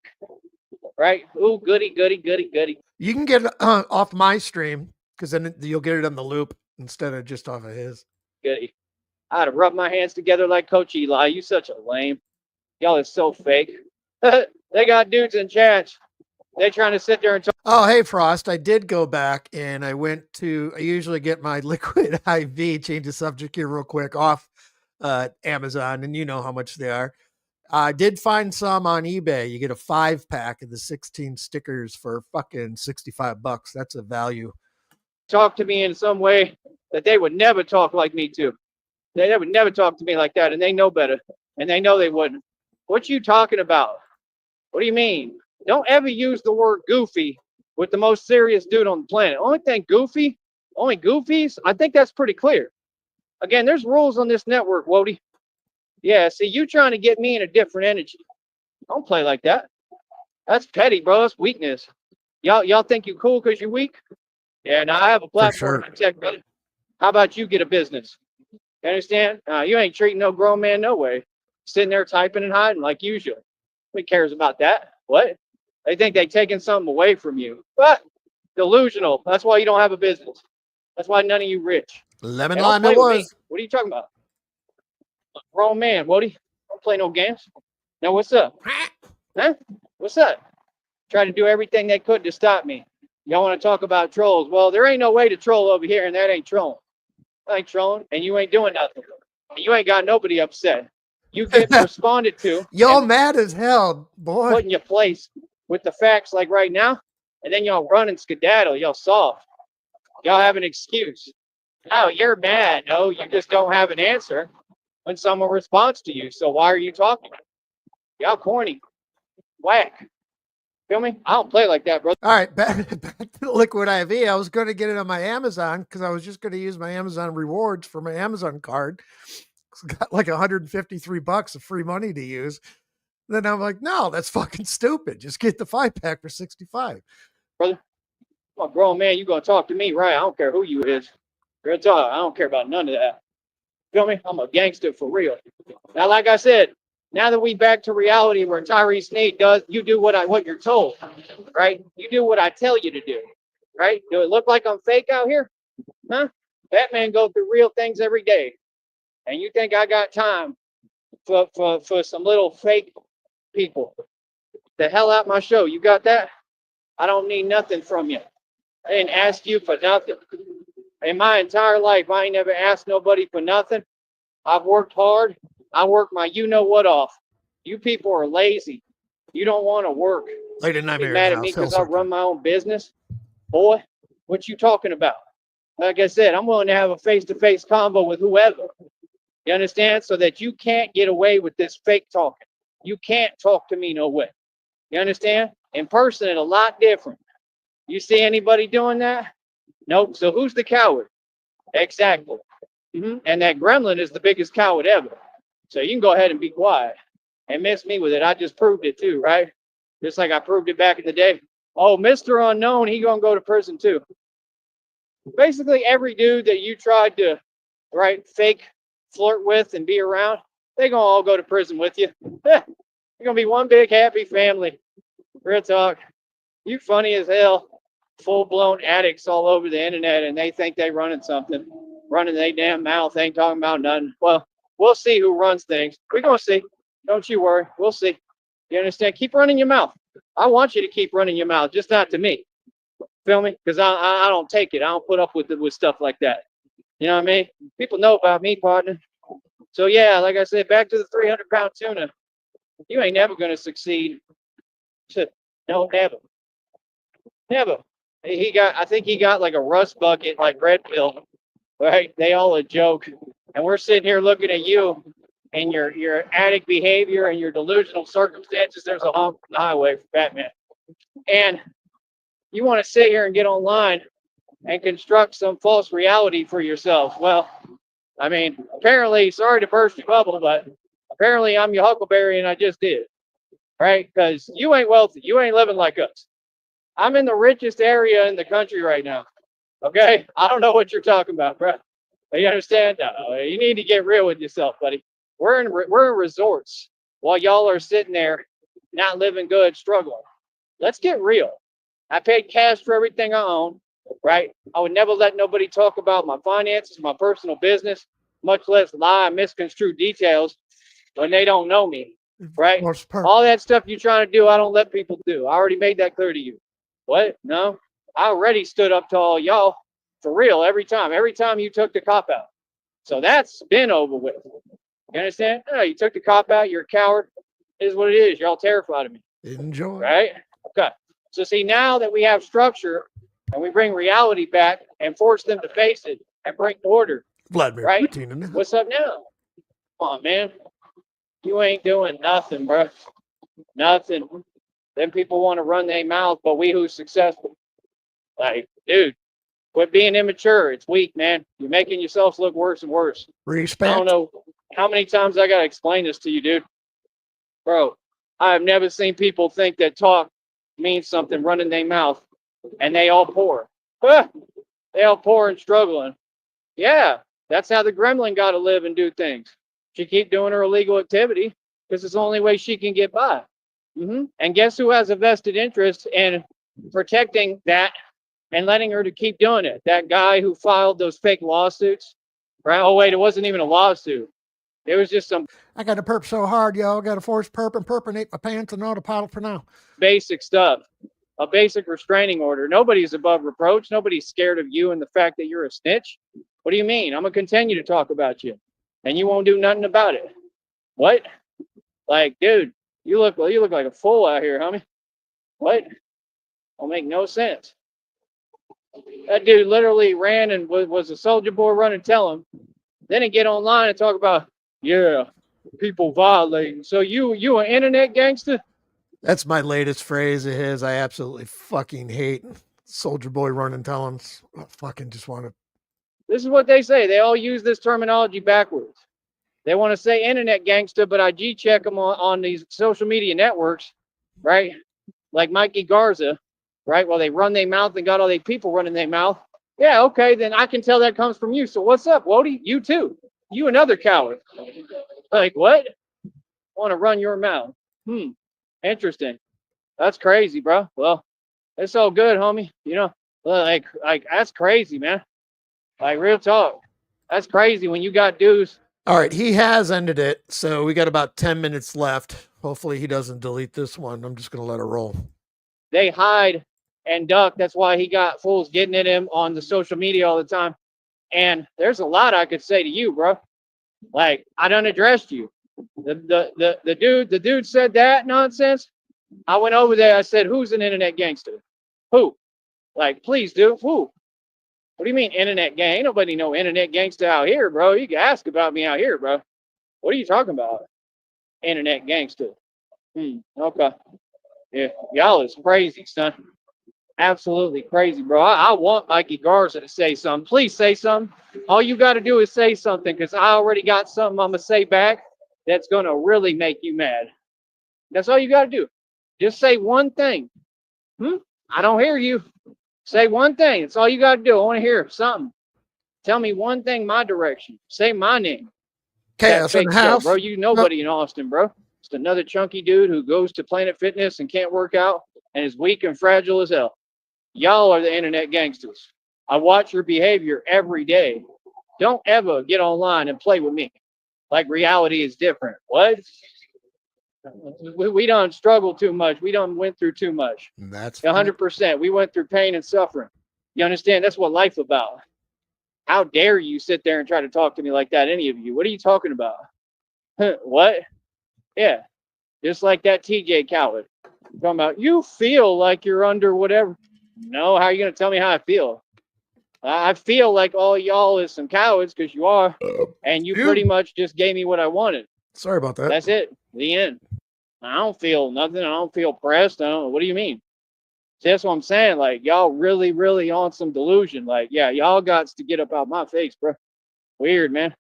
right? Ooh, goody, goody, goody, goody.
You can get it off my stream because then you'll get it on the loop instead of just off of his.
Goody. I'd have rubbed my hands together like Coach Eli. You such a lame. Y'all is so fake. They got dudes in chats. They trying to sit there and talk.
Oh, hey, Frost. I did go back and I usually get my liquid IV, change the subject here real quick, off Amazon, and you know how much they are. I did find some on eBay. You get a 5-pack of the 16 stickers for fucking $65. That's a value.
Talk to me in some way that they would never talk like me to. They would never talk to me like that, and they know better, and they know they wouldn't. What you talking about? What do you mean? Don't ever use the word goofy with the most serious dude on the planet. Only goofies, I think that's pretty clear. Again, there's rules on this network, Wody. Yeah, see, you trying to get me in a different energy. Don't play like that. That's petty, bro. That's weakness. Y'all think you cool because you're weak? Yeah, now I have a platform to protect, brother. How about you get a business? You understand? You ain't treating no grown man no way. Sitting there typing and hiding like usual. Who cares about that? What? They think they taking something away from you. But delusional. That's why you don't have a business. That's why none of you rich.
Lemon
Hey, don't
lime
play
it
with me.
was.
What are you talking about? Grown man, Wody. Don't play no games. Now what's up? Huh? What's up? Try to do everything they could to stop me. Y'all want to talk about trolls? Well, there ain't no way to troll over here, and that ain't trolling. I ain't trolling, and you ain't doing nothing. You ain't got nobody upset. You get responded to.
Y'all mad as hell, boy.
Put in your place with the facts like right now, and then y'all run and skedaddle. Y'all soft. Y'all have an excuse. Oh, you're mad. No, you just don't have an answer when someone responds to you. So why are you talking? Y'all corny. Whack. Feel me? I don't play like that, bro.
All right, back to the liquid IV. I was going to get it on my Amazon because I was just going to use my Amazon rewards for my Amazon card. It's got like $153 of free money to use. Then I'm like, no, that's fucking stupid. Just get the 5-pack for 65.
Brother, I'm a grown man. You gonna talk to me, right? I don't care who you is. Real talk. I don't care about none of that. Feel me? I'm a gangster for real. Now, like I said, now that we back to reality where Tyree Sneed does, you do what you're told, right? You do what I tell you to do, right? Do it look like I'm fake out here? Huh? Batman go through real things every day. And you think I got time for some little fake people? The hell out my show. You got that? I don't need nothing from you. I didn't ask you for nothing. In my entire life, I ain't never asked nobody for nothing. I've worked hard. I work my you-know-what off. You people are lazy. You don't want to work.
Late at night,
Be mad at me because I run my own business? Boy, what you talking about? Like I said, I'm willing to have a face-to-face convo with whoever. You understand? So that you can't get away with this fake talking. You can't talk to me no way. You understand? In person, it's a lot different. You see anybody doing that? Nope. So who's the coward? Exactly. And that gremlin is the biggest coward ever. So you can go ahead and be quiet and miss me with it. I just proved it too, right? Just like I proved it back in the day. Oh, Mr. Unknown, he gonna go to prison too. Basically, every dude that you tried to, right, fake flirt with and be around, they gonna all go to prison with you. You're gonna be one big happy family. Real talk. You funny as hell. Full-blown addicts all over the internet, and they think they running something. running their damn mouth, ain't talking about nothing. Well, we'll see who runs things. We're going to see. Don't you worry. We'll see. You understand? Keep running your mouth. I want you to keep running your mouth, just not to me. Feel me? Because I don't take it. I don't put up with stuff like that. You know what I mean? People know about me, partner. So, yeah, like I said, back to the 300-pound tuna. You ain't never going to succeed. No, never. Never. I think he got like a rust bucket like Red Pill, right? They all a joke. And we're sitting here looking at you and your addict behavior and your delusional circumstances. There's a hump on the highway for Batman. And you want to sit here and get online and construct some false reality for yourself. Well, I mean, apparently, sorry to burst your bubble, but apparently I'm your Huckleberry and I just did. Right? Because you ain't wealthy. You ain't living like us. I'm in the richest area in the country right now. Okay? I don't know what you're talking about, bro. You understand? You need to get real with yourself, buddy. We're in resorts while y'all are sitting there not living good, struggling. Let's get real. I paid cash for everything I own, right? I would never let nobody talk about my finances, my personal business, much less lie and misconstrue details when they don't know me, right? All that stuff you're trying to do, I don't let people do. I already made that clear to you. What? No? I already stood up to all y'all for real every time you took the cop out. So that's been over with. You understand? No, you took the cop out, you're a coward. It is what it is. You're all terrified of me.
Enjoy.
Right? Okay. So see, now that we have structure and we bring reality back and force them to face it and bring order.
Vladimir
right?
Putin.
What's up now? Come on, man. You ain't doing nothing, bro. Nothing. Then people want to run their mouth, but we who's successful. Like, dude, quit being immature. It's weak, man. You're making yourselves look worse and worse.
Respect.
I don't know how many times I got to explain this to you, dude. Bro, I have never seen people think that talk means something running their mouth, and they all poor. They all poor and struggling. Yeah, that's how the gremlin got to live and do things. She keep doing her illegal activity because it's the only way she can get by. And guess who has a vested interest in protecting that and letting her to keep doing it? That guy who filed those fake lawsuits, right? Oh, wait, it wasn't even a lawsuit. It was just some...
I got to perp so hard, y'all. Got to force perp and perpinate my pants and autopilot for now.
Basic stuff. A basic restraining order. Nobody's above reproach. Nobody's scared of you and the fact that you're a snitch. What do you mean? I'm going to continue to talk about you. And you won't do nothing about it. What? Like, dude, you look like a fool out here, homie. What? Don't make no sense. That dude literally ran and was a soldier boy running, tell him. Then he get online and talk about, yeah, people violating. So you an internet gangster?
That's my latest phrase of his. I absolutely fucking hate soldier boy running, tell him. I fucking just want to.
This is what they say. They all use this terminology backwards. They want to say internet gangster, but I G-check them on these social media networks, right? Like Mikey Garza, right? Well, they run their mouth and got all these people running their mouth. Yeah, okay, then I can tell that comes from you. So what's up, Wody? You too. You another coward. Like, what? Want to run your mouth. Interesting. That's crazy, bro. Well, it's all good, homie. You know, like that's crazy, man. Like, real talk. That's crazy when you got dudes.
All right, he has ended it, so we got about 10 minutes left. Hopefully he doesn't delete this one. I'm just going to let it roll.
They hide and duck. That's why he got fools getting at him on the social media all the time. And there's a lot I could say to you, bro. Like, I done addressed you. The dude said that nonsense. I went over there. I said, who's an internet gangster? Who? Like, please, dude. Who? What do you mean internet gang? Ain't nobody know internet gangster out here, bro. You can ask about me out here, bro. What are you talking about? Internet gangster. Okay. Yeah, y'all is crazy, son. Absolutely crazy, bro. I want Mikey Garza to say something. Please say something. All you got to do is say something, because I already got something I'm going to say back that's going to really make you mad. That's all you got to do. Just say one thing. I don't hear you. Say one thing. That's all you got to do. I want to hear something. Tell me one thing my direction. Say my name.
Chaos in the house.
Bro, you nobody in Austin, bro. Just another chunky dude who goes to Planet Fitness and can't work out and is weak and fragile as hell. Y'all are the internet gangsters. I watch your behavior every day. Don't ever get online and play with me like reality is different. What? We don't struggle too much. We don't went through too much.
That's
100%. We went through pain and suffering. You understand? That's what life's about. How dare you sit there and try to talk to me like that, any of you? What are you talking about? What? Yeah, just like that TJ Khaled. Talking about, you feel like you're under whatever. No, how are you going to tell me how I feel? I feel like all y'all is some cowards because you are. And you pretty much just gave me what I wanted.
Sorry about that.
That's it. The end. I don't feel nothing. I don't feel pressed. I don't. What do you mean? See, that's what I'm saying. Like, y'all really, really on some delusion. Like, yeah, y'all got to get up out my face, bro. Weird, man.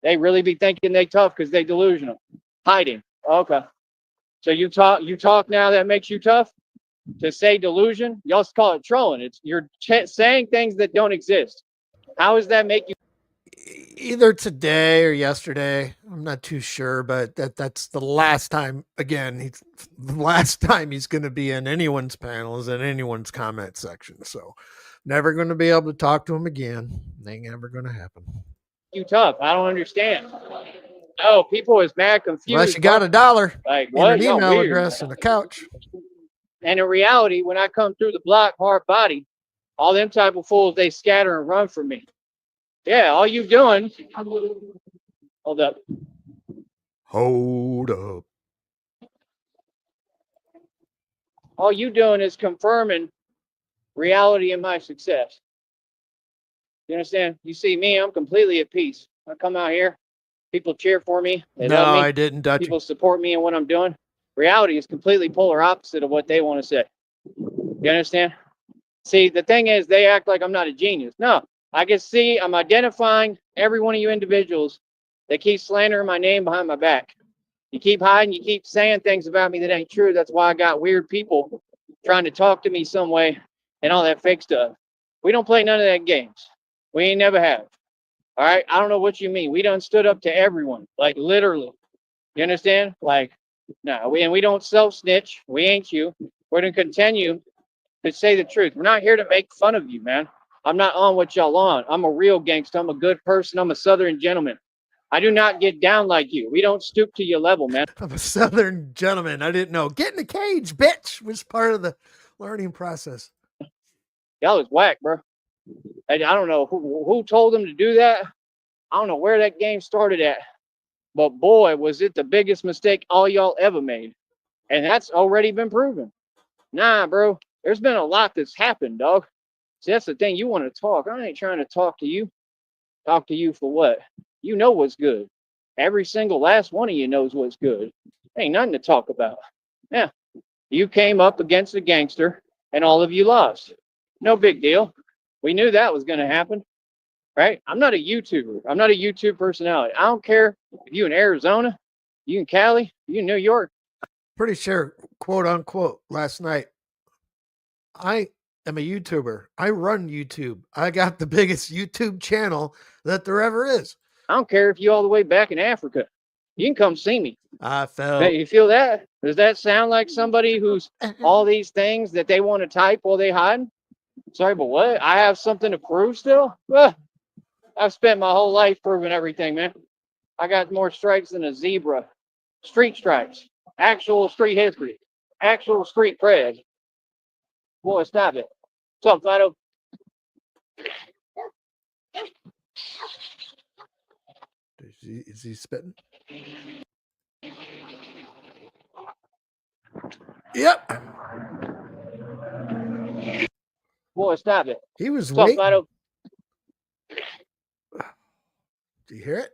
They really be thinking they tough because they delusional. Hiding. Okay. So you talk now that makes you tough? To say delusion? Y'all call it trolling. It's you're saying things that don't exist. How does that make you?
Either today or yesterday, I'm not too sure, but that's the last time. Again, the last time he's going to be in anyone's panels and anyone's comment section. So, never going to be able to talk to him again. Ain't never going to happen.
You tough? I don't understand. Oh, people is mad confused.
Unless you got $1
like
in
what?
an email address and a couch.
And in reality, when I come through the block, hard body, all them type of fools, they scatter and run from me. Yeah, all you doing. Hold up.
Hold up.
All you doing is confirming reality and my success. You understand? You see me, I'm completely at peace. I come out here, people cheer for me. They love me.
I didn't touch
People support me in what I'm doing. Reality is completely polar opposite of what they want to say. You understand? See, the thing is, they act like I'm not a genius. No, I can see I'm identifying every one of you individuals that keep slandering my name behind my back. You keep hiding, you keep saying things about me that ain't true. That's why I got weird people trying to talk to me some way and all that fake stuff. We don't play none of that games. We ain't never have. All right? I don't know what you mean. We done stood up to everyone, like literally. You understand? Like, no, we don't self-snitch. We ain't you. We're going to continue to say the truth. We're not here to make fun of you, man. I'm not on what y'all on. I'm a real gangster. I'm a good person. I'm a Southern gentleman. I do not get down like you. We don't stoop to your level, man.
I'm a Southern gentleman. I didn't know. Get in the cage, bitch, was part of the learning process.
Y'all is whack, bro. I don't know who told them to do that. I don't know where that game started at. But boy, was it the biggest mistake all y'all ever made. And that's already been proven. Nah, bro. There's been a lot that's happened, dog. See, that's the thing. You want to talk. I ain't trying to talk to you. Talk to you for what? You know what's good. Every single last one of you knows what's good. Ain't nothing to talk about. Yeah. You came up against a gangster and all of you lost. No big deal. We knew that was going to happen. Right? I'm not a YouTuber. I'm not a YouTube personality. I don't care if you in Arizona, you in Cali, you in New York.
Pretty sure, quote unquote, last night, I am a YouTuber. I run YouTube. I got the biggest YouTube channel that there ever is.
I don't care if you all the way back in Africa. You can come see me.
I felt.
You feel that? Does that sound like somebody who's all these things that they want to type while they hide? Sorry, but what? I have something to prove still? I've spent my whole life proving everything, man. I got more stripes than a zebra. Street stripes. Actual street history. Actual street cred. Boy, stop it. What's up, Fido?
Is he spitting? Yep.
Boy, stop it.
He was
What's
waiting.
up, Fido?
Do you hear it?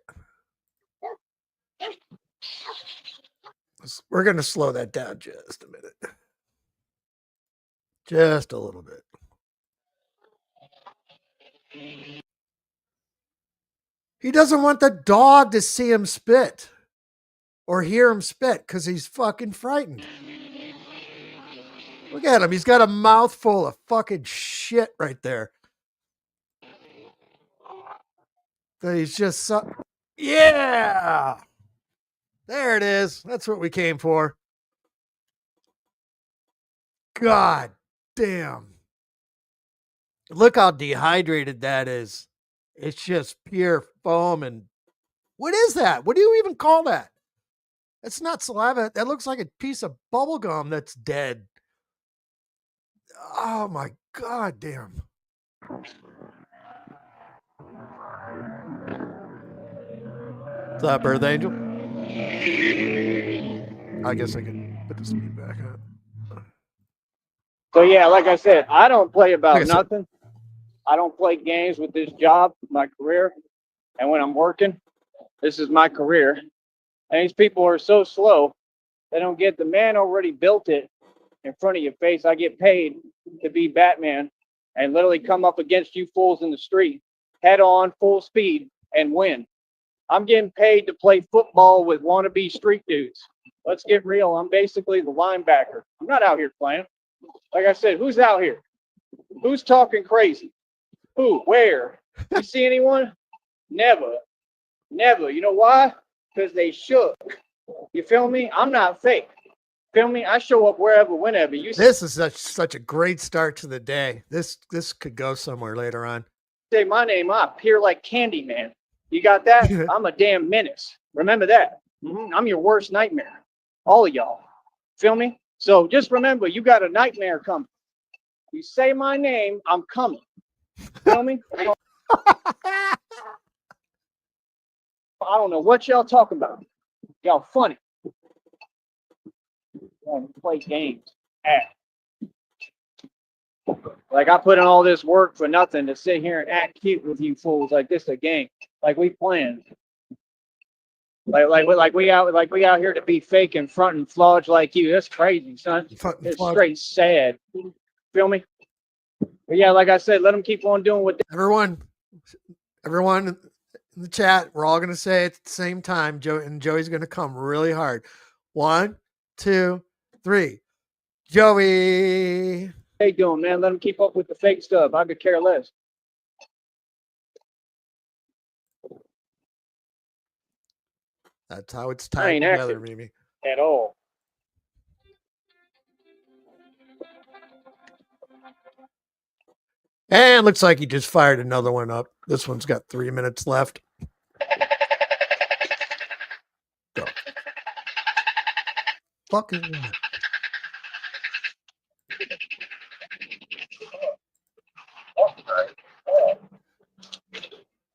We're going to slow that down just a minute. Just a little bit. He doesn't want the dog to see him spit or hear him spit because he's fucking frightened. Look at him. He's got a mouthful of fucking shit right there. That he's just so... Yeah! There it is. That's what we came for. God damn. Look how dehydrated that is. It's just pure foam. And what is that? What do you even call that? It's not saliva. That looks like a piece of bubble gum that's dead. Oh my God damn. What's up, Earth Angel? I guess I could put the speed back up.
So yeah, like I said, I don't play about
Like I said.
nothing. I don't play games with this job, my career. And when I'm working, this is my career. And these people are so slow, they don't get the man already built it in front of your face. I get paid to be Batman and literally come up against you fools in the street, head on, full speed, and win. I'm getting paid to play football with wannabe street dudes. Let's get real. I'm basically the linebacker. I'm not out here playing. Like I said, who's out here? Who's talking crazy? Who? Where? You see anyone? Never. Never. You know why? Because they shook. You feel me? I'm not fake. Feel me? I show up wherever, whenever. You
This is such a great start to the day. This could go somewhere later on.
say my name, I appear like Candyman. You got that? I'm a damn menace. Remember that. I'm your worst nightmare. All of y'all. Feel me? So just remember, you got a nightmare coming. You say my name, I'm coming. Feel me? I don't know what y'all talking about. Y'all funny. Y'all play games. Act. Like I put in all this work for nothing to sit here and act cute with you fools like this a game. Like we playing. Like we out here to be fake and front and flauge like you. That's crazy, son. It's straight sad. Feel me? But yeah, like I said, let them keep on doing what they
Everyone in the chat, we're all going to say it at the same time. Joey's going to come really hard. 1, 2, 3. Joey.
doing, man. Let them keep up with the fake stuff. I could care less.
That's how it's
I
tied
ain't
together,
acting
Mimi.
at all.
And looks like he just fired another one up. This one's got 3 minutes left. Go. Fucking.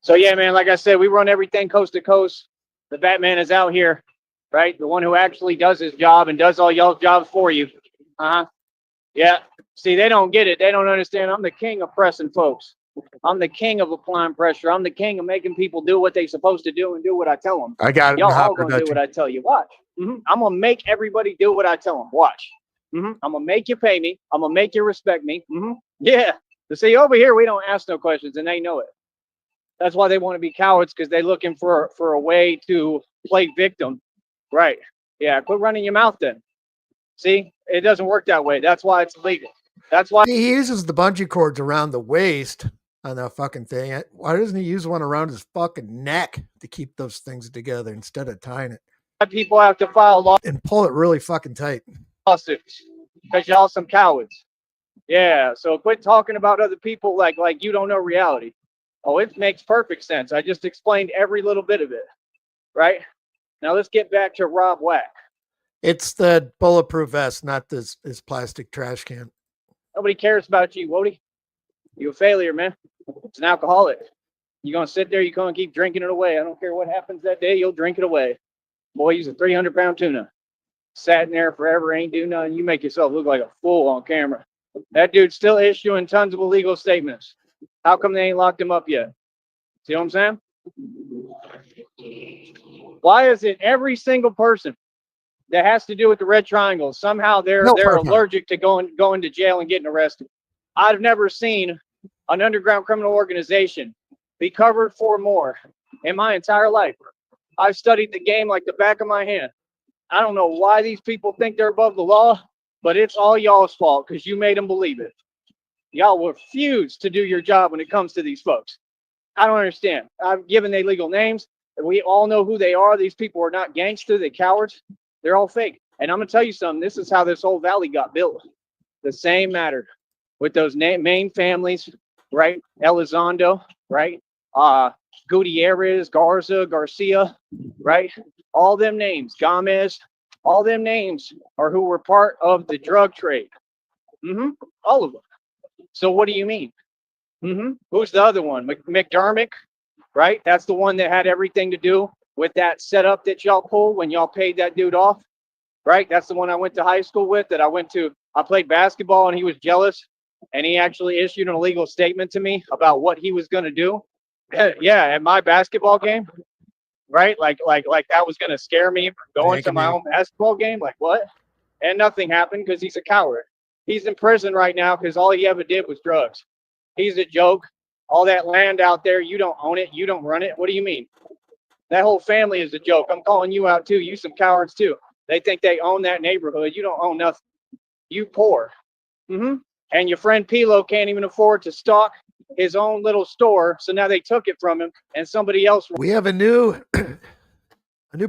So yeah, man, like I said, we run everything coast to coast. The Batman is out here, right? The one who actually does his job and does all y'all's jobs for you. Yeah. See, they don't get it. They don't understand. I'm the king of pressing folks. I'm the king of applying pressure. I'm the king of making people do what they're supposed to do and do what I tell them.
I got it.
Y'all all gonna do what I tell you. Watch. I'm gonna make everybody do what I tell them. Watch. I'm gonna make you pay me. I'm gonna make you respect me. Yeah. You see, over here we don't ask no questions, and they know it. That's why they want to be cowards, because they're looking for a way to play victim. Right. Yeah. Quit running your mouth then. See, it doesn't work that way. That's why it's illegal. That's why
he uses the bungee cords around the waist on that fucking thing. Why doesn't he use one around his fucking neck to keep those things together instead of tying it?
People have to file lawsuits
and pull it really fucking tight.
Because y'all some cowards. Yeah. So quit talking about other people like you don't know reality. Oh, it makes perfect sense. I just explained every little bit of it. Right? Now let's get back to Rob Whack.
It's the bulletproof vest, not this plastic trash can.
Nobody cares about you, Wody. You're a failure, man. It's an alcoholic. You're going to sit there, you're going to keep drinking it away. I don't care what happens that day, you'll drink it away. Boy, he's a 300-pound tuna. Sat in there forever, ain't do nothing. You make yourself look like a fool on camera. That dude's still issuing tons of illegal statements. How come they ain't locked him up yet? See what I'm saying? Why is it every single person that has to do with the red triangle, somehow they're allergic to going to jail and getting arrested? I've never seen an underground criminal organization be covered for more in my entire life. I've studied the game like the back of my hand. I don't know why these people think they're above the law, but it's all y'all's fault because you made them believe it. Y'all refuse to do your job when it comes to these folks. I don't understand. I've given their legal names. We all know who they are. These people are not gangsters. They're cowards. They're all fake. And I'm going to tell you something. This is how this whole valley got built. The same matter with those main families, right? Elizondo, right? Gutierrez, Garza, Garcia, right? All them names, Gomez, all them names are who were part of the drug trade. All of them. So what do you mean? Who's the other one? McDermott, right? That's the one that had everything to do with that setup that y'all pulled when y'all paid that dude off, right? That's the one I went to high school with. I played basketball and he was jealous, and he actually issued an illegal statement to me about what he was going to do. Yeah, at my basketball game, right? Like that was going to scare me from going to my own basketball game. Like what? And nothing happened because he's a coward. He's in prison right now because all he ever did was drugs. He's a joke. All that land out there, you don't own it. You don't run it. What do you mean? That whole family is a joke. I'm calling you out too. You some cowards too. They think they own that neighborhood. You don't own nothing. You poor. And your friend Pilo can't even afford to stock his own little store. So now they took it from him and somebody else.
We have a new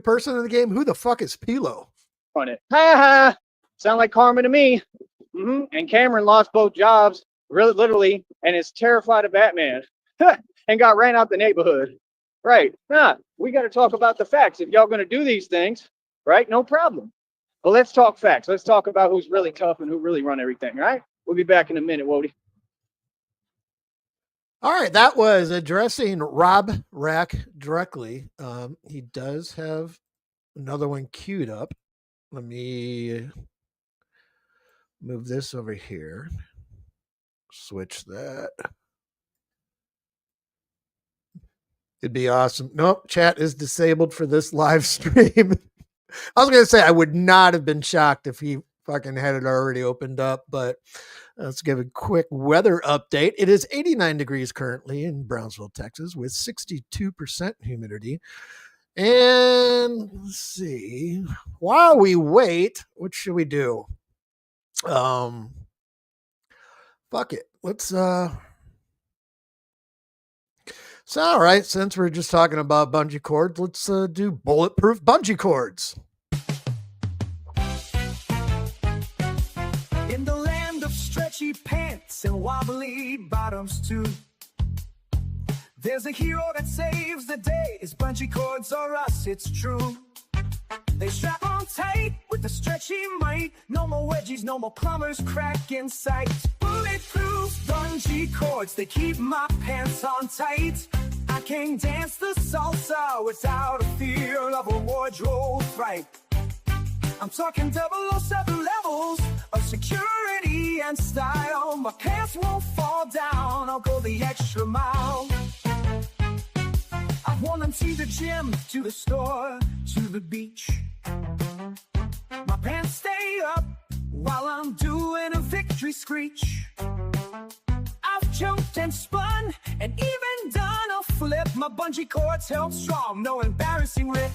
person in the game. Who the fuck is Pilo?
On it. Ha ha. Sound like karma to me. And Cameron lost both jobs, really, literally, and is terrified of Batman and got ran out the neighborhood. Right. We got to talk about the facts. If y'all going to do these things, right, no problem. But let's talk facts. Let's talk about who's really tough and who really run everything, right? We'll be back in a minute, Wody.
All right, that was addressing Rob Rack directly. He does have another one queued up. Let me move this over here. Switch that. It'd be awesome. Nope, chat is disabled for this live stream. I was going to say I would not have been shocked if he fucking had it already opened up, but let's give a quick weather update. It is 89 degrees currently in Brownsville, Texas, with 62% humidity. And let's see. While we wait, what should we do? Fuck it. Let's So, all right, since we're just talking about bungee cords, let's do bulletproof bungee cords.
In the land of stretchy pants and wobbly bottoms too, there's a hero that saves the day. His bungee cords are us, it's true. They strap on tight with the stretchy might. No more wedgies, no more plumbers crack in sight. Bulletproof bungee cords, they keep my pants on tight. I can dance the salsa without a fear of a wardrobe fright. I'm talking 007 levels of security and style. My pants won't fall down, I'll go the extra mile. I've worn them to the gym, to the store, to the beach. My pants stay up while I'm doing a victory screech. I've jumped and spun and even done a flip. My bungee cords held strong, no embarrassing rip.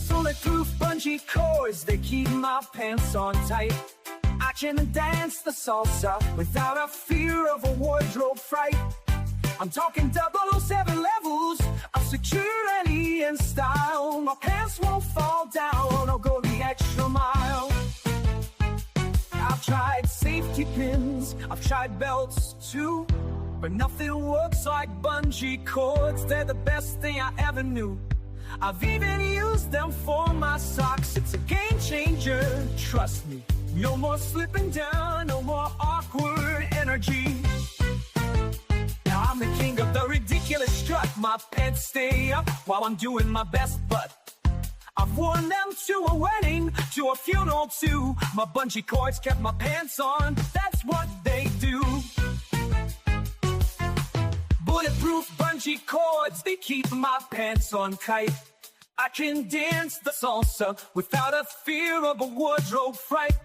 Bulletproof bungee cords, they keep my pants on tight. I can dance the salsa without a fear of a wardrobe fright. I'm talking 007 levels of security and style. My pants won't fall down, I'll go the extra mile. I've tried safety pins, I've tried belts too, but nothing works like bungee cords. They're the best thing I ever knew. I've even used them for my socks. It's a game changer, trust me. No more slipping down, no more awkward energy. Now I'm the king of the ridiculous strut. My pants stay up while I'm doing my best, but I've worn them to a wedding, to a funeral too. My bungee cords kept my pants on, that's what they do. Bulletproof bungee cords, they keep my pants on tight. I can dance the salsa without a fear of a wardrobe fright.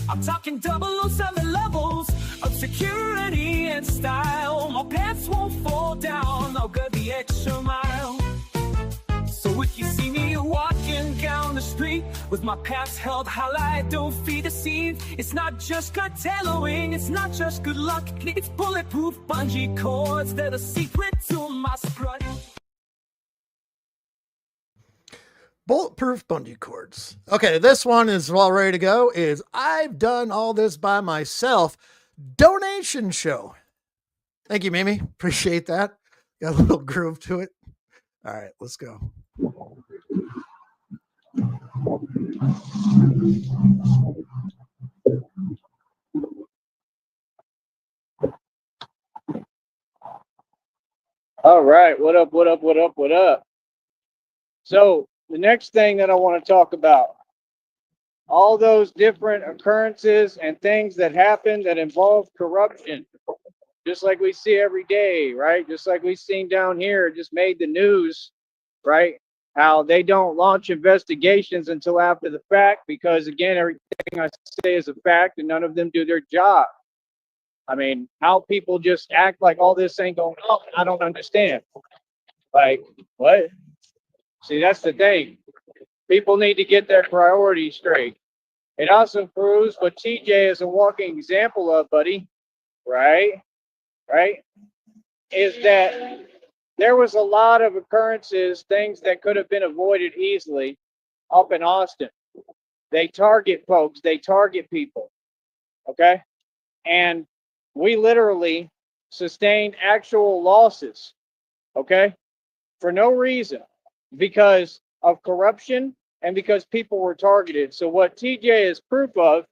I'm talking 007 levels of security and style. My pants won't fall down, I'll go the extra mile. So if you see me walking down the street with my pants held high, don't be deceived. It's not just good tailoring, it's not just good luck. It's bulletproof bungee cords, they're the secret to my strut.
Bulletproof bungee cords. Okay, this one is all ready to go. Is I've done all this by myself donation show. Thank you, Mimi. Appreciate that. Got a little groove to it. All right, let's go.
All right. What up? What up? What up? What up? So the next thing that I want to talk about, all those different occurrences and things that happen that involve corruption, just like we see every day, right? Just like we've seen down here, just made the news, right? How they don't launch investigations until after the fact because, again, everything I say is a fact and none of them do their job. I mean, how people just act like all this ain't going on, I don't understand. Like, what? See, that's the thing. People need to get their priorities straight. It also proves what TJ is a walking example of, buddy, right? Right? Is that there was a lot of occurrences, things that could have been avoided easily up in Austin. They target folks, they target people, okay? And we literally sustained actual losses, okay? For no reason, because of corruption and because people were targeted. So what TJ is proof of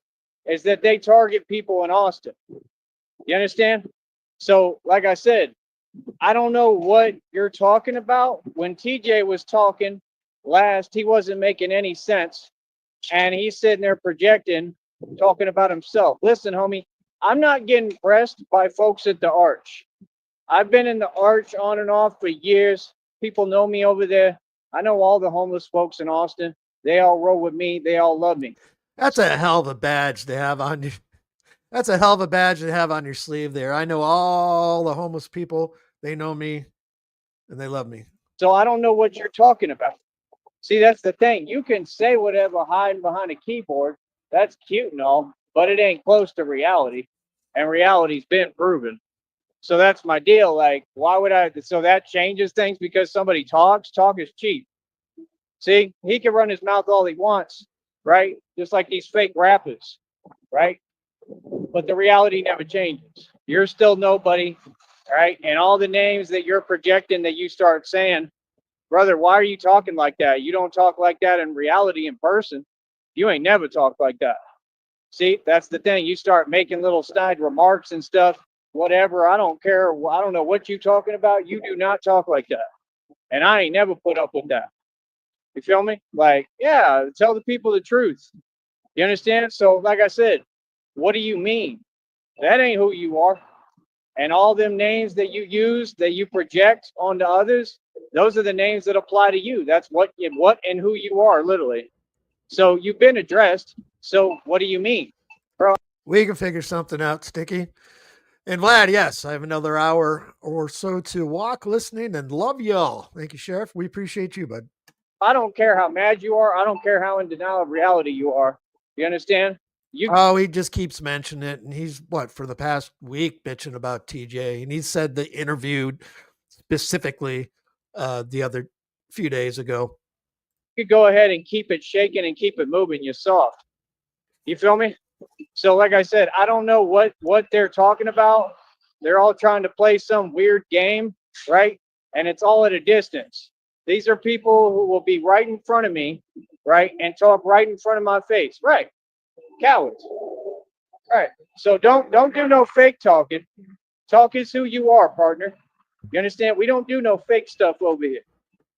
is that they target people in Austin. You understand? So, like I said, I don't know what you're talking about. When TJ was talking last, he wasn't making any sense. And he's sitting there projecting, talking about himself. Listen, homie, I'm not getting pressed by folks at the Arch. I've been in the Arch on and off for years. People know me over there. I know all the homeless folks in Austin. They all roll with me. They all love me.
That's a hell of a badge to have on you. That's a hell of a badge to have on your sleeve there. I know all the homeless people. They know me and they love me.
So I don't know what you're talking about. See, that's the thing. You can say whatever hiding behind a keyboard. That's cute and all, but it ain't close to reality. And reality's been proven. So that's my deal. Like, why would I? So that changes things because somebody talks. Talk is cheap. See, he can run his mouth all he wants, right? Just like these fake rappers, right? But the reality never changes. You're still nobody, right? And all the names that you're projecting that you start saying, brother, why are you talking like that? You don't talk like that in reality in person. You ain't never talked like that. See, that's the thing. You start making little snide remarks and stuff, whatever. I don't care. I don't know what you talking about. You do not talk like that. And I ain't never put up with that. You feel me? Like, yeah, tell the people the truth. You understand? So, like I said, what do you mean? That ain't who you are. And all them names that you use, that you project onto others, those are the names that apply to you. That's what and who you are, literally. So you've been addressed. So what do you mean? Bro,
We can figure something out, Sticky. And Vlad, yes, I have another hour or so to walk, listening, and love y'all. Thank you, Sheriff. We appreciate you, bud.
I don't care how mad you are. I don't care how in denial of reality you are. You understand?
Oh, he just keeps mentioning it. And he's for the past week bitching about TJ. And he said they interviewed specifically the other few days ago.
You could go ahead and keep it shaking and keep it moving. You're soft. You feel me? So, like I said, I don't know what they're talking about. They're all trying to play some weird game, right? And it's all at a distance. These are people who will be right in front of me, right, and talk right in front of my face, right? Cowards, right? So don't do no fake talking. Talk is who you are, partner. You understand? We don't do no fake stuff over here,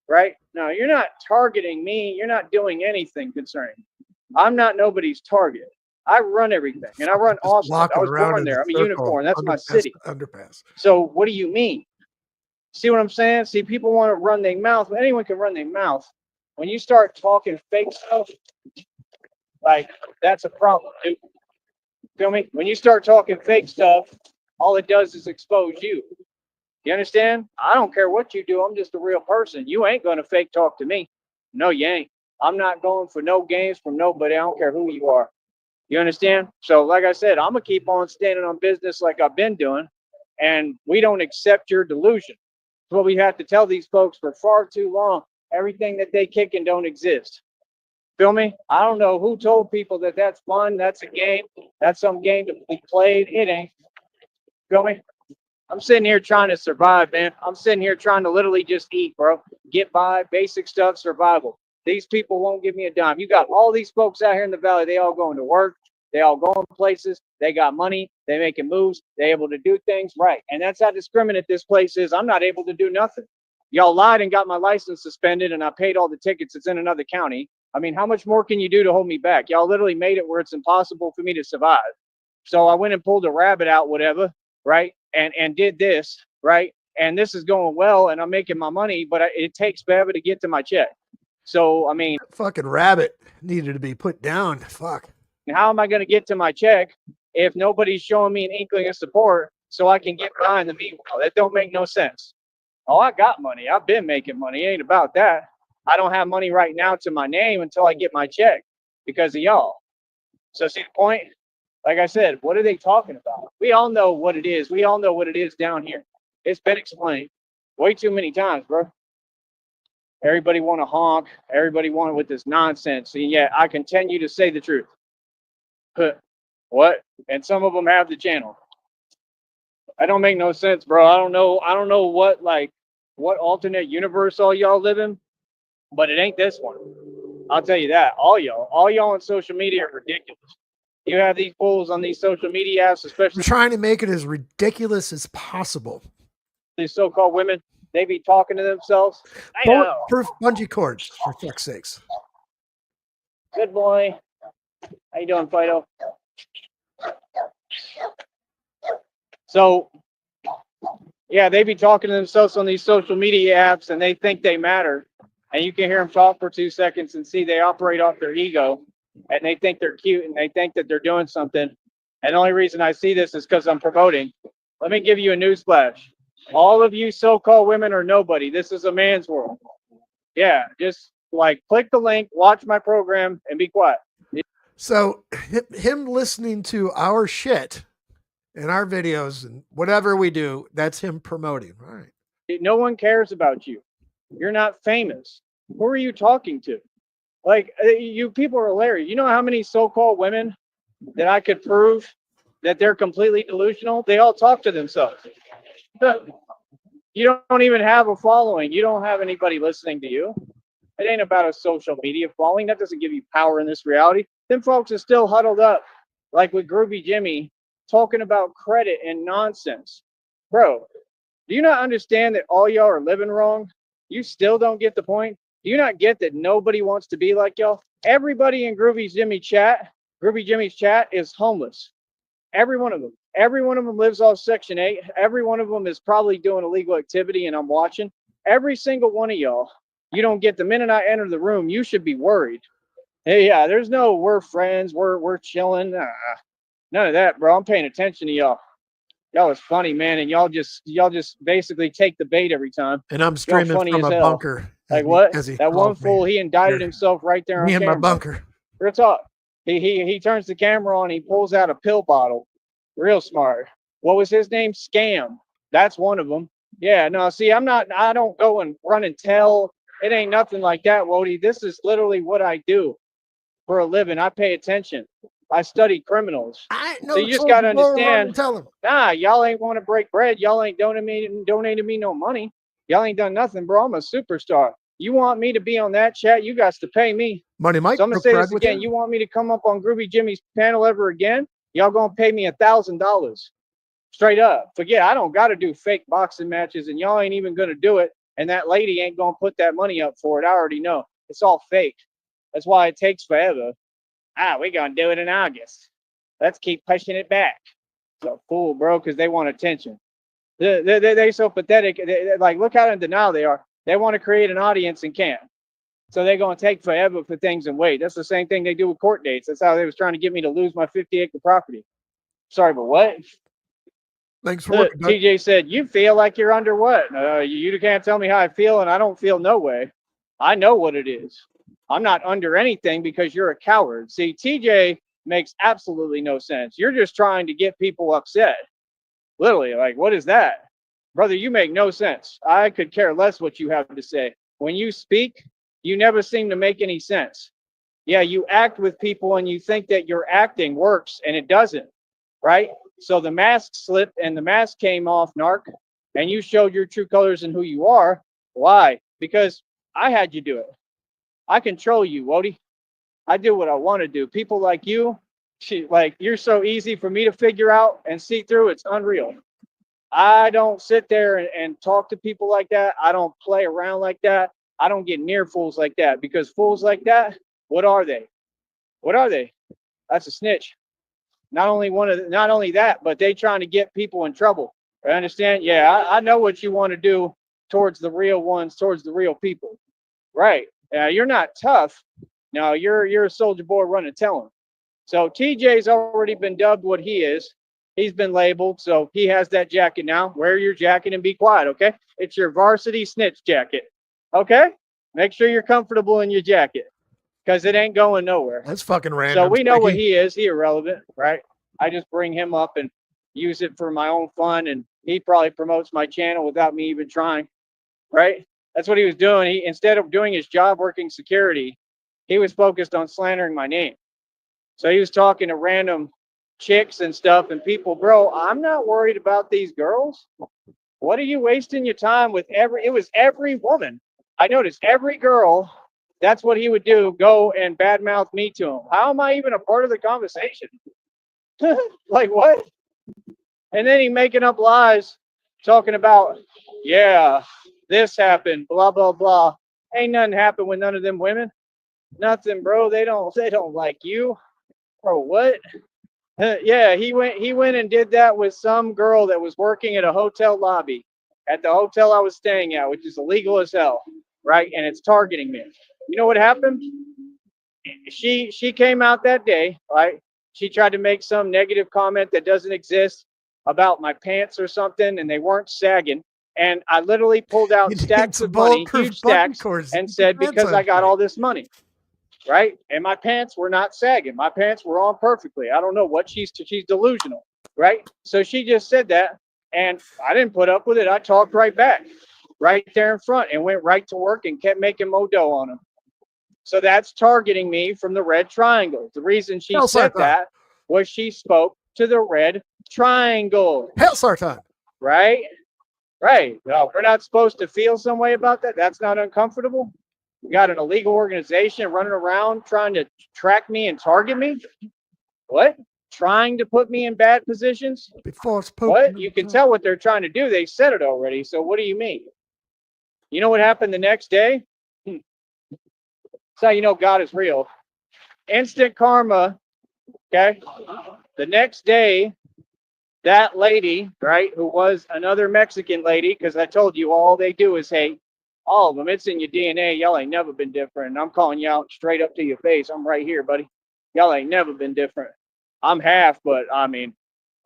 right? No, you're not targeting me. You're not doing anything concerning me. I'm not nobody's target. I run everything, and I run Austin. I was born there. I'm a unicorn. That's my city.
Underpass.
So what do you mean? See what I'm saying? See, people want to run their mouth. Anyone can run their mouth. When you start talking fake stuff, like that's a problem, dude. Feel me? When you start talking fake stuff, all it does is expose you. You understand? I don't care what you do. I'm just a real person. You ain't going to fake talk to me. No, you ain't. I'm not going for no games from nobody. I don't care who you are. You understand? So, like I said, I'm going to keep on standing on business like I've been doing. And we don't accept your delusion. It's what we have to tell these folks for far too long. Everything that they kick and don't exist. Feel me? I don't know who told people that that's fun. That's a game. That's some game to be played. It ain't. Feel me? I'm sitting here trying to survive, man. I'm sitting here trying to literally just eat, bro. Get by, basic stuff, survival. These people won't give me a dime. You got all these folks out here in the valley. They all going to work. They all going places. They got money. They making moves. They able to do things right. And that's how discriminate this place is. I'm not able to do nothing. Y'all lied and got my license suspended, and I paid all the tickets. It's in another county. I mean, how much more can you do to hold me back? Y'all literally made it where it's impossible for me to survive. So I went and pulled a rabbit out, whatever, right? And did this, right? And this is going well, and I'm making my money, but it takes forever to get to my check. So, I mean,
Fucking rabbit needed to be put down. Fuck.
how am I going to get to my check if nobody's showing me an inkling of support so I can get behind the meanwhile? That don't make no sense. Oh, I got money. I've been making money. It ain't about that. I don't have money right now to my name until I get my check because of y'all. So see the point? Like I said, what are they talking about? We all know what it is. We all know what it is down here. It's been explained way too many times, bro. Everybody want to honk. Everybody want with this nonsense. And yet I continue to say the truth. What? And some of them have the channel. That don't make no sense, bro. I don't know what alternate universe all y'all live in, but it ain't this one. I'll tell you that. All y'all on social media are ridiculous. You have these fools on these social media apps, especially
We're trying to make it as ridiculous as possible.
these so-called women. They be talking to themselves. I know.
Proof bungee cords, for fuck's sakes.
Good boy. How you doing, Fido? So, yeah, they be talking to themselves on these social media apps, and they think they matter. And you can hear them talk for 2 seconds and see they operate off their ego, and they think they're cute, and they think that they're doing something. And the only reason I see this is because I'm promoting. Let me give you a newsflash. All of you so-called women are nobody. This is a man's world. Yeah, just like click the link, watch my program, and be quiet.
So him listening to our shit and our videos and whatever we do, that's him promoting. All right.
No one cares about you. You're not famous. Who are you talking to? Like, you people are hilarious. You know how many so-called women that I could prove that they're completely delusional? They all talk to themselves. You don't even have a following. You don't have anybody listening to you. It ain't about a social media following. That doesn't give you power in this reality. Them folks are still huddled up, like with Groovy Jimmy, talking about credit and nonsense. Bro, do you not understand that all y'all are living wrong? You still don't get the point? Do you not get that nobody wants to be like y'all? Everybody in Groovy Jimmy's chat is homeless. Every one of them. Every one of them lives off Section 8. Every one of them is probably doing illegal activity, and I'm watching. Every single one of y'all. You don't get the minute I enter the room, you should be worried. Hey, yeah, there's no we're friends, we're chilling. None of that, bro. I'm paying attention to y'all. Y'all is funny, man, and y'all just basically take the bait every time.
And I'm streaming from a bunker.
Like what? That one fool, he indicted himself right there on camera.
Me and my bunker.
Real talk. He turns the camera on, he pulls out a pill bottle. Real smart. What was his name? Scam. That's one of them. Yeah, no, see, I don't go and run and tell. It ain't nothing like that, Wody. This is literally what I do for a living. I pay attention. I study criminals. So you just got to understand, nah, y'all ain't want to break bread. Y'all ain't donated me no money. Y'all ain't done nothing, bro. I'm a superstar. You want me to be on that chat, you got to pay me.
Money Mike.
So I'm going to say this again. You want me to come up on Groovy Jimmy's panel ever again? Y'all going to pay me $1,000. Straight up. Forget, I don't got to do fake boxing matches, and y'all ain't even going to do it. And that lady ain't going to put that money up for it. I already know. It's all fake. That's why it takes forever. We're going to do it in August. Let's keep pushing it back. It's a fool, bro, because they want attention. They're so pathetic. Like, look how in denial they are. They want to create an audience and can't. So they're going to take forever for things and wait. That's the same thing they do with court dates. That's how they was trying to get me to lose my 50-acre property. Sorry, but what?
Thanks for working.
TJ said, you feel like you're under what? You can't tell me how I feel, and I don't feel no way. I know what it is. I'm not under anything because you're a coward. See, TJ makes absolutely no sense. You're just trying to get people upset. Literally, like, what is that? Brother, you make no sense. I could care less what you have to say. When you speak, you never seem to make any sense. Yeah, you act with people and you think that your acting works, and it doesn't, right? So the mask slipped and the mask came off, narc, and you showed your true colors and who you are. Why? Because I had you do it. I control you, Wody. I do what I want to do. People like you, you're so easy for me to figure out and see through. It's unreal. I don't sit there and talk to people like that. I don't play around like that. I don't get near fools like that, because fools like that, what are they? What are they? That's a snitch. Not only that, but they trying to get people in trouble. I understand? Yeah, I know what you want to do towards the real ones, towards the real people. Right. You're not tough. No, you're a soldier boy running tell him. So TJ's already been dubbed what he is. He's been labeled, so he has that jacket now. Wear your jacket and be quiet, okay? It's your varsity snitch jacket, okay? Make sure you're comfortable in your jacket, because it ain't going nowhere.
That's fucking random.
So we know what
Sticky.
he is. He irrelevant, right? I just bring him up and use it for my own fun, and he probably promotes my channel without me even trying, right? That's what he was doing. He, instead of doing his job working security, he was focused on slandering my name. So he was talking to random chicks and stuff, and people, bro, I'm not worried about these girls. What are you wasting your time with? It was every woman. I noticed every girl, that's what he would do, go and badmouth me to him. How am I even a part of the conversation? Like what? And then he making up lies, talking about, yeah, this happened, blah, blah, blah. Ain't nothing happened with none of them women. Nothing, bro. They don't like you. Bro, what? Yeah, he went and did that with some girl that was working at a hotel lobby at the hotel I was staying at, which is illegal as hell, right? And it's targeting me. You know what happened? She came out that day, right? She tried to make some negative comment that doesn't exist about my pants or something, and they weren't sagging. And I literally pulled out stacks of money, huge stacks, and said, because I got all this money, right? And my pants were not sagging. My pants were on perfectly. I don't know what she's delusional, right? So she just said that, and I didn't put up with it. I talked right back, right there in front, and went right to work and kept making Modo on them. So that's targeting me from the red triangle. The reason she said that was she spoke to the red triangle.
Hell, Sartan.
Right? Right. No, we're not supposed to feel some way about that. That's not uncomfortable. We got an illegal organization running around trying to track me and target me. What? Trying to put me in bad positions?
Before it's
what? You can tell what they're trying to do. They said it already. So what do you mean? You know what happened the next day? That's how you know God is real. Instant karma. Okay. The next day, that lady, right, who was another Mexican lady, because I told you all they do is hate. All of them. It's in your DNA. Y'all ain't never been different. And I'm calling you out straight up to your face. I'm right here, buddy. Y'all ain't never been different. I'm half, but I mean,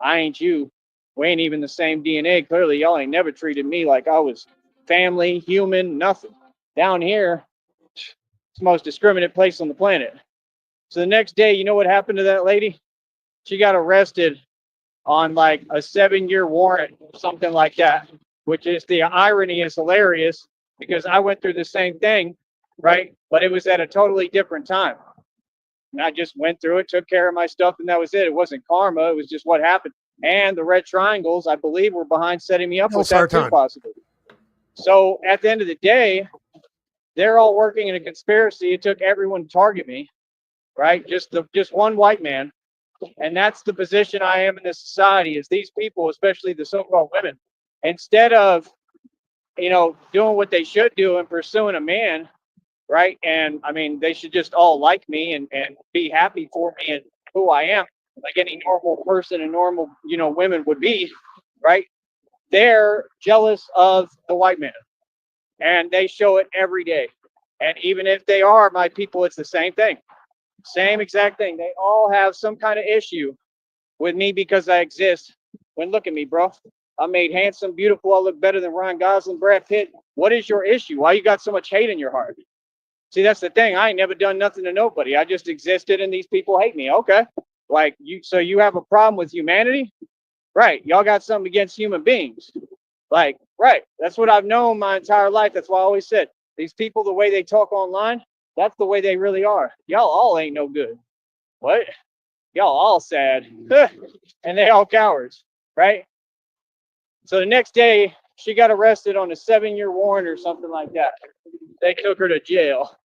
I ain't you. We ain't even the same DNA. Clearly, y'all ain't never treated me like I was family, human, nothing. Down here, it's the most discriminate place on the planet. So the next day, you know what happened to that lady? She got arrested on like a 7-year warrant, something like that, which is, the irony is hilarious, because I went through the same thing, right? But it was at a totally different time. And I just went through it, took care of my stuff, and that was it. It wasn't karma. It was just what happened. And the red triangles, I believe, were behind setting me up with that too, possibly. So at the end of the day, they're all working in a conspiracy. It took everyone to target me, right? Just one white man. And that's the position I am in this society, is these people, especially the so-called women, instead of, doing what they should do and pursuing a man, right? And I mean, they should just all like me and be happy for me and who I am, like any normal person and normal, women would be, right? They're jealous of the white man, and they show it every day. And even if they are my people, it's the same thing. Same exact thing. They all have some kind of issue with me because I exist. When look at me, bro. I'm made handsome, beautiful. I look better than Ryan Gosling, Brad Pitt. What is your issue? Why you got so much hate in your heart? See, that's the thing. I ain't never done nothing to nobody. I just existed, and these people hate me. Okay. Like so you have a problem with humanity? Right. Y'all got something against human beings. Like, right. That's what I've known my entire life. That's why I always said, these people, the way they talk online, that's the way they really are. Y'all all ain't no good. What? Y'all all sad. And they all cowards, right? So the next day, she got arrested on a 7-year warrant or something like that. They took her to jail.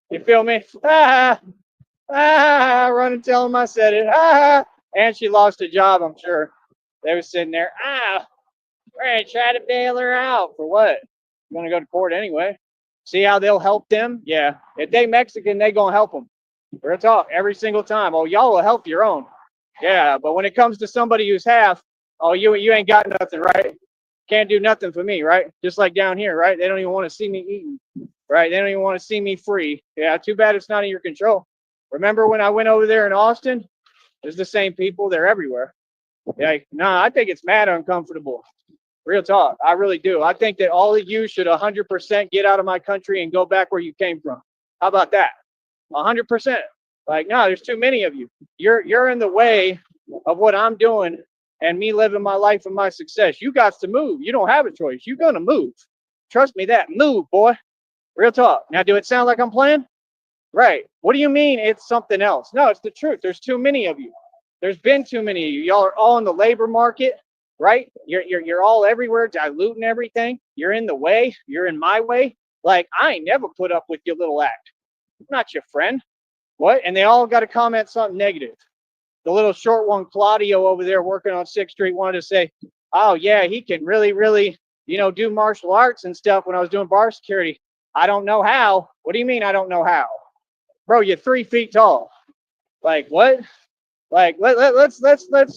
You feel me? Run and tell them I said it. And she lost a job, I'm sure. They was sitting there. We're going to try to bail her out. For what? You're going to go to court anyway. See how they'll help them? Yeah. If they Mexican, they going to help them. Real talk, every single time. Oh, y'all will help your own. Yeah, but when it comes to somebody who's half, oh, you ain't got nothing, right? Can't do nothing for me, right? Just like down here, right? They don't even want to see me eating, right? They don't even want to see me free. Yeah, too bad it's not in your control. Remember when I went over there in Austin? It's the same people. They're everywhere. Yeah, nah, I think it's mad uncomfortable. Real talk. I really do. I think that all of you should 100% get out of my country and go back where you came from. How about that? 100%. Like, no, there's too many of you. You're in the way of what I'm doing and me living my life and my success. You got to move. You don't have a choice. You're gonna move. Trust me that. Move, boy. Real talk. Now, do it sound like I'm playing? Right. What do you mean it's something else? No, it's the truth. There's too many of you. There's been too many of you. Y'all are all in the labor market, right? You're all everywhere, diluting everything. You're in the way. You're in my way. Like, I ain't never put up with your little act. I'm not your friend. What? And they all got to comment something negative. The little short one, Claudio, over there working on 6th Street, wanted to say, oh, yeah, he can really, really, do martial arts and stuff when I was doing bar security. I don't know how. What do you mean I don't know how? Bro, you're 3 feet tall. Like, what? Like, let's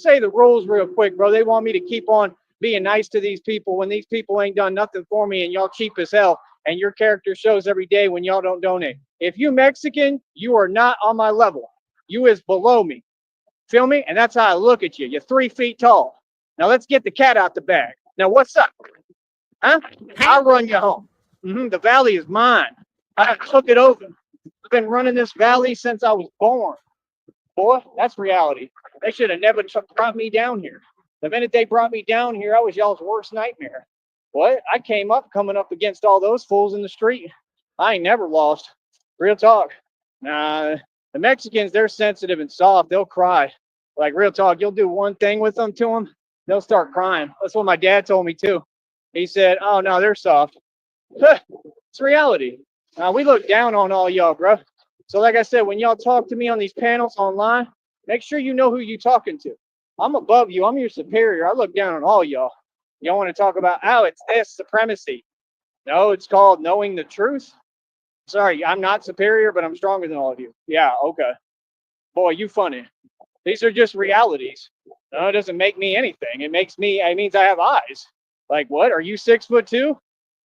say the rules real quick, bro. They want me to keep on being nice to these people when these people ain't done nothing for me and y'all cheap as hell. And your character shows every day when y'all don't donate. If you Mexican, you are not on my level. You is below me. Feel me? And that's how I look at you. You're 3 feet tall. Now let's get the cat out the bag. Now what's up? Huh? I'll run you home. The valley is mine. I took it over. I've been running this valley since I was born. Boy, that's reality. They should have never brought me down here. The minute they brought me down here, I was y'all's worst nightmare. What? I came up coming up against all those fools in the street. I ain't never lost. Real talk. Nah, the Mexicans, they're sensitive and soft. They'll cry. Like, real talk, you'll do one thing with them to them, they'll start crying. That's what my dad told me too. He said, oh, no, they're soft. It's reality. We look down on all y'all, bro. So like I said, when y'all talk to me on these panels online, make sure you know who you're talking to. I'm above you. I'm your superior. I look down on all y'all. Y'all want to talk about, oh, it's this supremacy. No, it's called knowing the truth. Sorry, I'm not superior, but I'm stronger than all of you. Yeah, okay. Boy, you funny. These are just realities. No, it doesn't make me anything. It means I have eyes. Like, what? Are you 6'2"?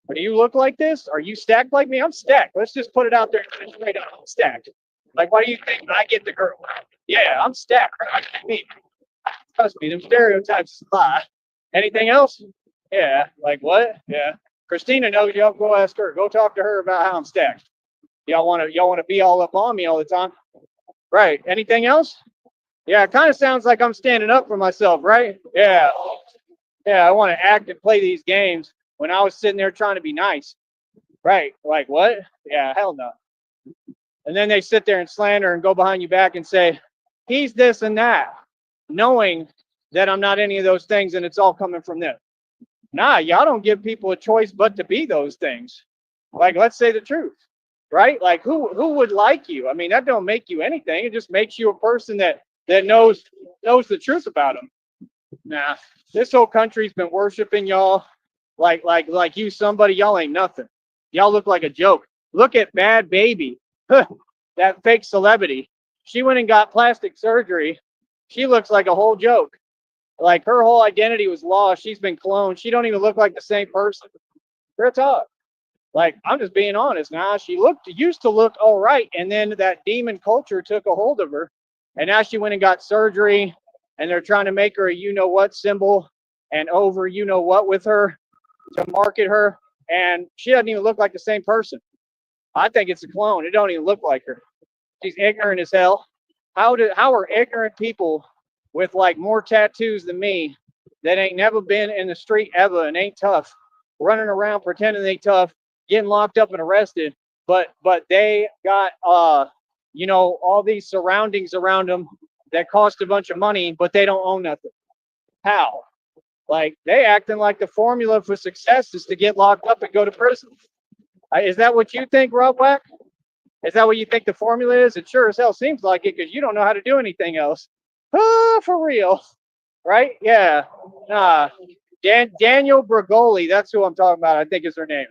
Or do you look like this? Are you stacked like me? I'm stacked. Let's just put it out there straight up. I'm stacked. Like, why do you think I get the girl? Yeah, I'm stacked. Trust me, them stereotypes lie. Anything else? Yeah, like what? Yeah. Christina knows y'all. Go ask her. Go talk to her about how I'm stacked. Y'all want to be all up on me all the time? Right. Anything else? Yeah, it kind of sounds like I'm standing up for myself, right? Yeah. Yeah, I want to act and play these games when I was sitting there trying to be nice. Right. Like what? Yeah, hell no. And then they sit there and slander and go behind your back and say, he's this and that, knowing that I'm not any of those things and it's all coming from them. Nah, y'all don't give people a choice but to be those things. Like, let's say the truth, right? Like, who would like you? I mean, that don't make you anything. It just makes you a person that knows the truth about them. Nah, this whole country's been worshiping y'all like you somebody. Y'all ain't nothing. Y'all look like a joke. Look at Bad Baby, that fake celebrity. She went and got plastic surgery. She looks like a whole joke. Like her whole identity was lost. She's been cloned. She don't even look like the same person. Real talk. Like, I'm just being honest now. She used to look all right, and then that demon culture took a hold of her, and now she went and got surgery, and they're trying to make her a you-know-what symbol and over you-know-what with her to market her, and she doesn't even look like the same person. I think it's a clone. It don't even look like her. She's ignorant as hell. How are ignorant people with like more tattoos than me that ain't never been in the street ever and ain't tough, running around pretending they tough, getting locked up and arrested, but they got all these surroundings around them that cost a bunch of money, but they don't own nothing. How? Like, they acting like the formula for success is to get locked up and go to prison. Is that what you think, Rob Wack? Is that what you think the formula is? It sure as hell seems like it, because you don't know how to do anything else. For real. Right? Yeah. Nah. Daniel Brigoli, that's who I'm talking about, I think is her name.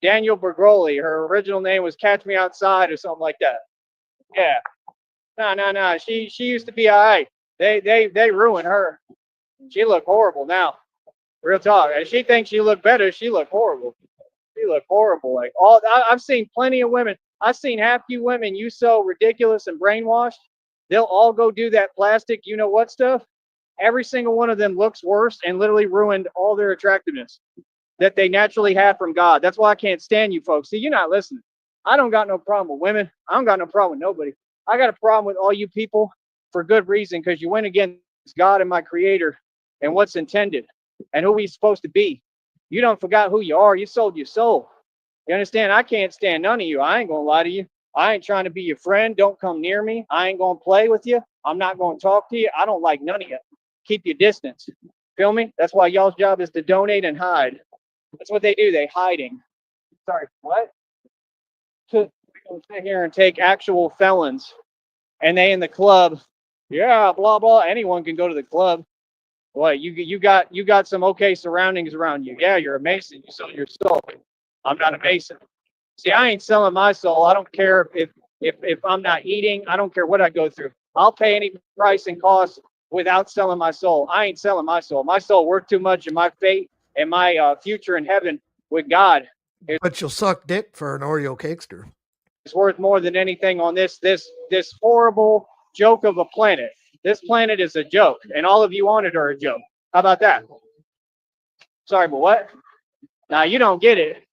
Daniel Brigoli. Her original name was Catch Me Outside or something like that. Yeah. No. She used to be all right. They ruined her. She looked horrible now. Real talk. And she thinks she looked better. She looked horrible. She looked horrible. Like, I've seen plenty of women. I've seen half you women you so ridiculous and brainwashed. They'll all go do that plastic, you know what stuff. Every single one of them looks worse and literally ruined all their attractiveness that they naturally had from God. That's why I can't stand you folks. See, you're not listening. I don't got no problem with women. I don't got no problem with nobody. I got a problem with all you people for good reason, because you went against God and my creator and what's intended and who he's supposed to be. You don't forgot who you are. You sold your soul. You understand? I can't stand none of you. I ain't going to lie to you. I ain't trying to be your friend. Don't come near me. I ain't going to play with you. I'm not going to talk to you. I don't like none of you. Keep your distance. Feel me? That's why y'all's job is to donate and hide. That's what they do. They hiding. Sorry, what? To sit here and take actual felons, and they in the club. Yeah, blah blah. Anyone can go to the club. What, you got some okay surroundings around you. Yeah, you're a Mason. You sold your soul. I'm not a Mason. See, I ain't selling my soul. I don't care if I'm not eating. I don't care what I go through. I'll pay any price and cost without selling my soul. I ain't selling my soul. My soul worth too much, and my fate and my future in heaven with God
But you'll suck dick for an Oreo cakester.
is worth more than anything on this horrible joke of a planet. This planet is a joke, and all of you on it are a joke. How about that? Sorry, but what? Now, you don't get it.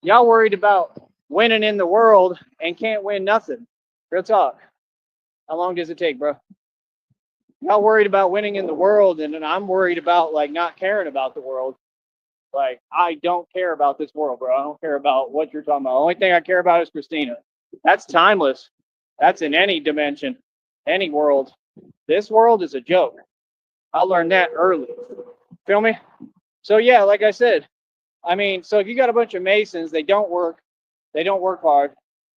Y'all worried about winning in the world and can't win nothing. Real talk. How long does it take, bro? Y'all worried about winning in the world, and then I'm worried about, like, not caring about the world. Like, I don't care about this world, bro. I don't care about what you're talking about. The only thing I care about is Christina. That's timeless. That's in any dimension, any world. This world is a joke. I learned that early. Feel me? So yeah, like I said, I mean, so if you got a bunch of Masons, they don't work hard.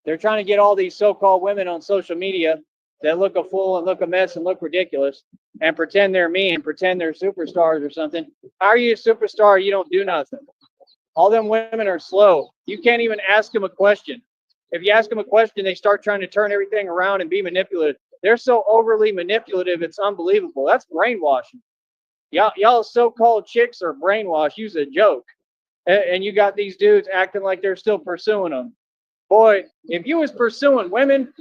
They're trying to get all these so-called women on social media that look a fool and look a mess and look ridiculous and pretend they're me and pretend they're superstars or something. How are you a superstar? You don't do nothing. All them women are slow. You can't even ask them a question. If you ask them a question, they start trying to turn everything around and be manipulative. They're so overly manipulative, it's unbelievable. That's brainwashing. Y'all so-called chicks are brainwashed. Use a joke. And you got these dudes acting like they're still pursuing them. Boy, if you was pursuing women,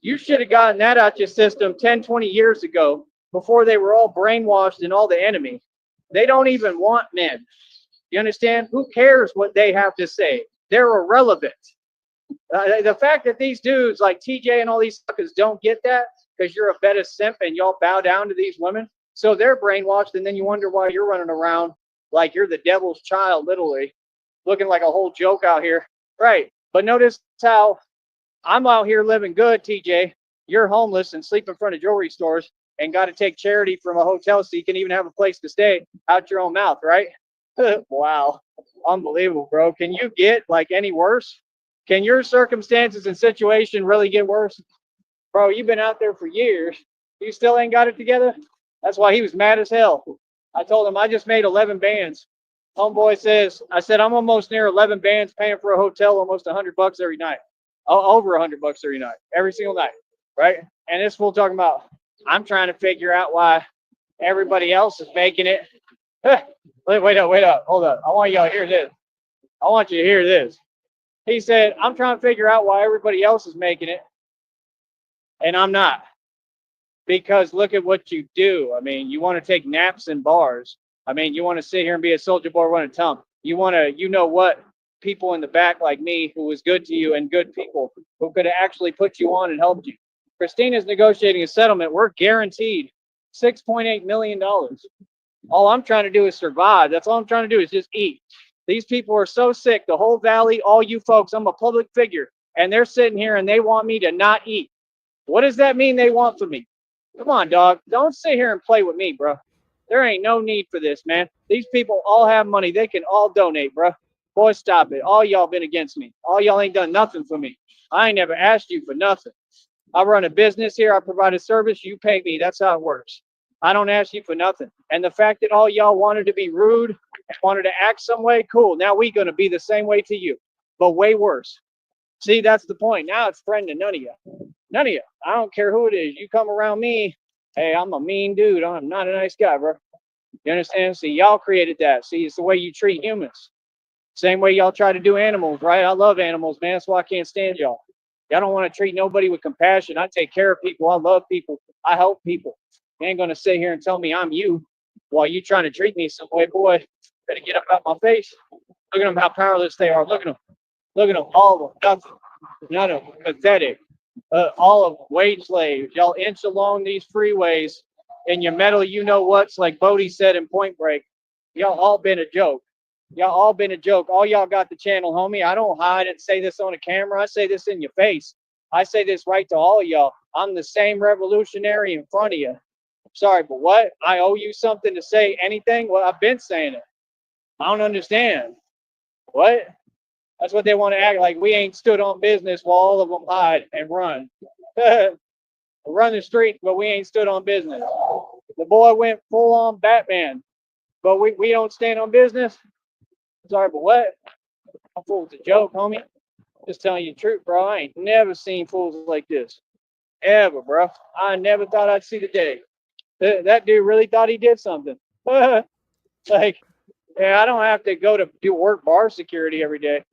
you should have gotten that out your system 10, 20 years ago, before they were all brainwashed and all the enemy. They don't even want men. You understand? Who cares what they have to say? They're irrelevant. The fact that these dudes like TJ and all these suckers don't get that, because you're a better simp and y'all bow down to these women, so they're brainwashed, and then you wonder why you're running around like you're the devil's child, literally, looking like a whole joke out here. Right. But notice how I'm out here living good, TJ. You're homeless and sleep in front of jewelry stores and got to take charity from a hotel so you can even have a place to stay out your own mouth, right? Wow. Unbelievable, bro. Can you get like any worse? Can your circumstances and situation really get worse? Bro, you've been out there for years. You still ain't got it together? That's why he was mad as hell. I told him I just made 11 bands. Homeboy says, I said, I'm almost near 11 bands paying for a hotel almost $100 every night. Over $100 every night, every single night, right? And this fool talking about, I'm trying to figure out why everybody else is making it. Wait up, hold up. I want y'all to hear this. I want you to hear this. He said, I'm trying to figure out why everybody else is making it, and I'm not. Because look at what you do. I mean, you want to take naps in bars. I mean, you want to sit here and be a soldier boy running a tongue. You want to, you know what, people in the back like me who was good to you and good people who could have actually put you on and helped you. Christina's negotiating a settlement. We're guaranteed $6.8 million. All I'm trying to do is survive. That's all I'm trying to do is just eat. These people are so sick. The whole valley, all you folks, I'm a public figure, and they're sitting here and they want me to not eat. What does that mean they want from me? Come on, dog. Don't sit here and play with me, bro. There ain't no need for this, man. These people all have money. They can all donate, bro. Boy, stop it. All y'all been against me. All y'all ain't done nothing for me. I ain't never asked you for nothing. I run a business here. I provide a service. You pay me. That's how it works. I don't ask you for nothing. And the fact that all y'all wanted to be rude, wanted to act some way, cool. Now we gonna be the same way to you, but way worse. See, that's the point. Now it's friend to none of you. None of you. I don't care who it is. You come around me, hey, I'm a mean dude. I'm not a nice guy, bro. You understand? See, y'all created that. See, it's the way you treat humans. Same way y'all try to do animals, right? I love animals, man. That's why I can't stand y'all. Y'all don't want to treat nobody with compassion. I take care of people. I love people. I help people. You ain't gonna sit here and tell me I'm you while you trying to treat me some way, boy. Better get up out my face. Look at them how powerless they are. Look at them. Look at them. All of them. Nothing. None of them. Pathetic. All of them. Wage slaves. Y'all inch along these freeways and your metal, you know what's like Bodie said in Point Break. Y'all all been a joke. Y'all all been a joke. All y'all got the channel, homie. I don't hide and say this on a camera. I say this in your face. I say this right to all of y'all. I'm the same revolutionary in front of you. Sorry, but what? I owe you something to say anything? Well, I've been saying it. I don't understand. What? That's what they want to act like. We ain't stood on business while all of them hide and run. Run the street, but we ain't stood on business. The boy went full on Batman, but we don't stand on business. Sorry, but what? I'm fool with a joke, homie. Just telling you the truth, bro. I ain't never seen fools like this. Ever, bro. I never thought I'd see the day. That dude really thought he did something. Like, yeah, I don't have to go to do work bar security every day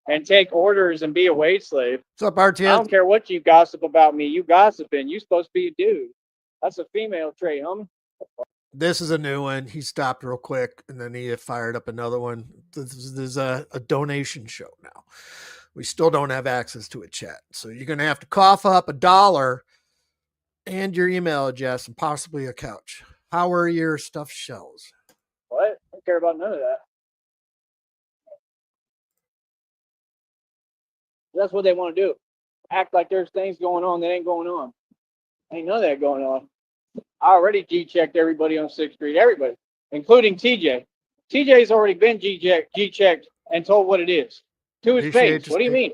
and take orders and be a wage slave.
What's up,
I
RTS?
don't care what you gossip about me. You gossiping. You supposed to be a dude. That's a female trait, homie.
This is a new one. He stopped real quick and then he fired up another one. This is a donation show now. We still don't have access to a chat. So you're going to have to cough up $1 and your email address and possibly a couch. How are your stuffed shells?
What? I don't care about none of that. That's what they want to do. Act like there's things going on that ain't going on. Ain't none of that going on. I already G-checked everybody on 6th Street. Everybody, including TJ. TJ's already been G-checked and told what it is. To his face. What do you mean?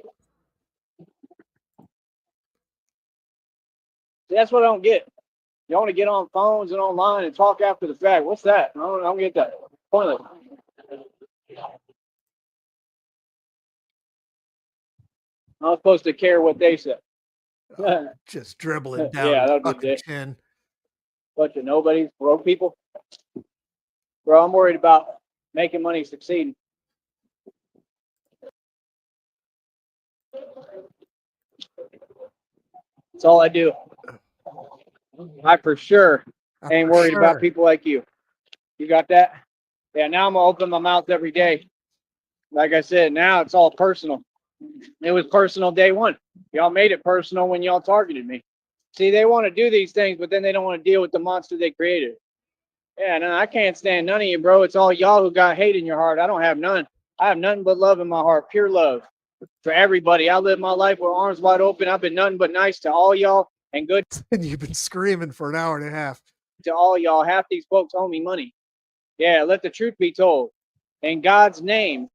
That's what I don't get. You want to get on phones and online and talk after the fact. What's that? I don't get that. Pointless. I'm not supposed to care what they say.
Just dribbling down
Yeah,
his
that'll be
fucking
it.
chin.
Bunch of nobodies, broke people. Bro, I'm worried about making money succeeding. That's all I do. I for sure ain't worried about people like you. You got that? Yeah, now I'm gonna open my mouth every day. Like I said, now it's all personal. It was personal day one. Y'all made it personal when y'all targeted me. See, they want to do these things, but then they don't want to deal with the monster they created. Yeah, no, I can't stand none of you, bro. It's all y'all who got hate in your heart. I don't have none. I have nothing but love in my heart, pure love for everybody. I live my life with arms wide open. I've been nothing but nice to all y'all and good.
And you've been screaming for an hour and a half.
To all y'all, half these folks owe me money. Yeah, let the truth be told. In God's name,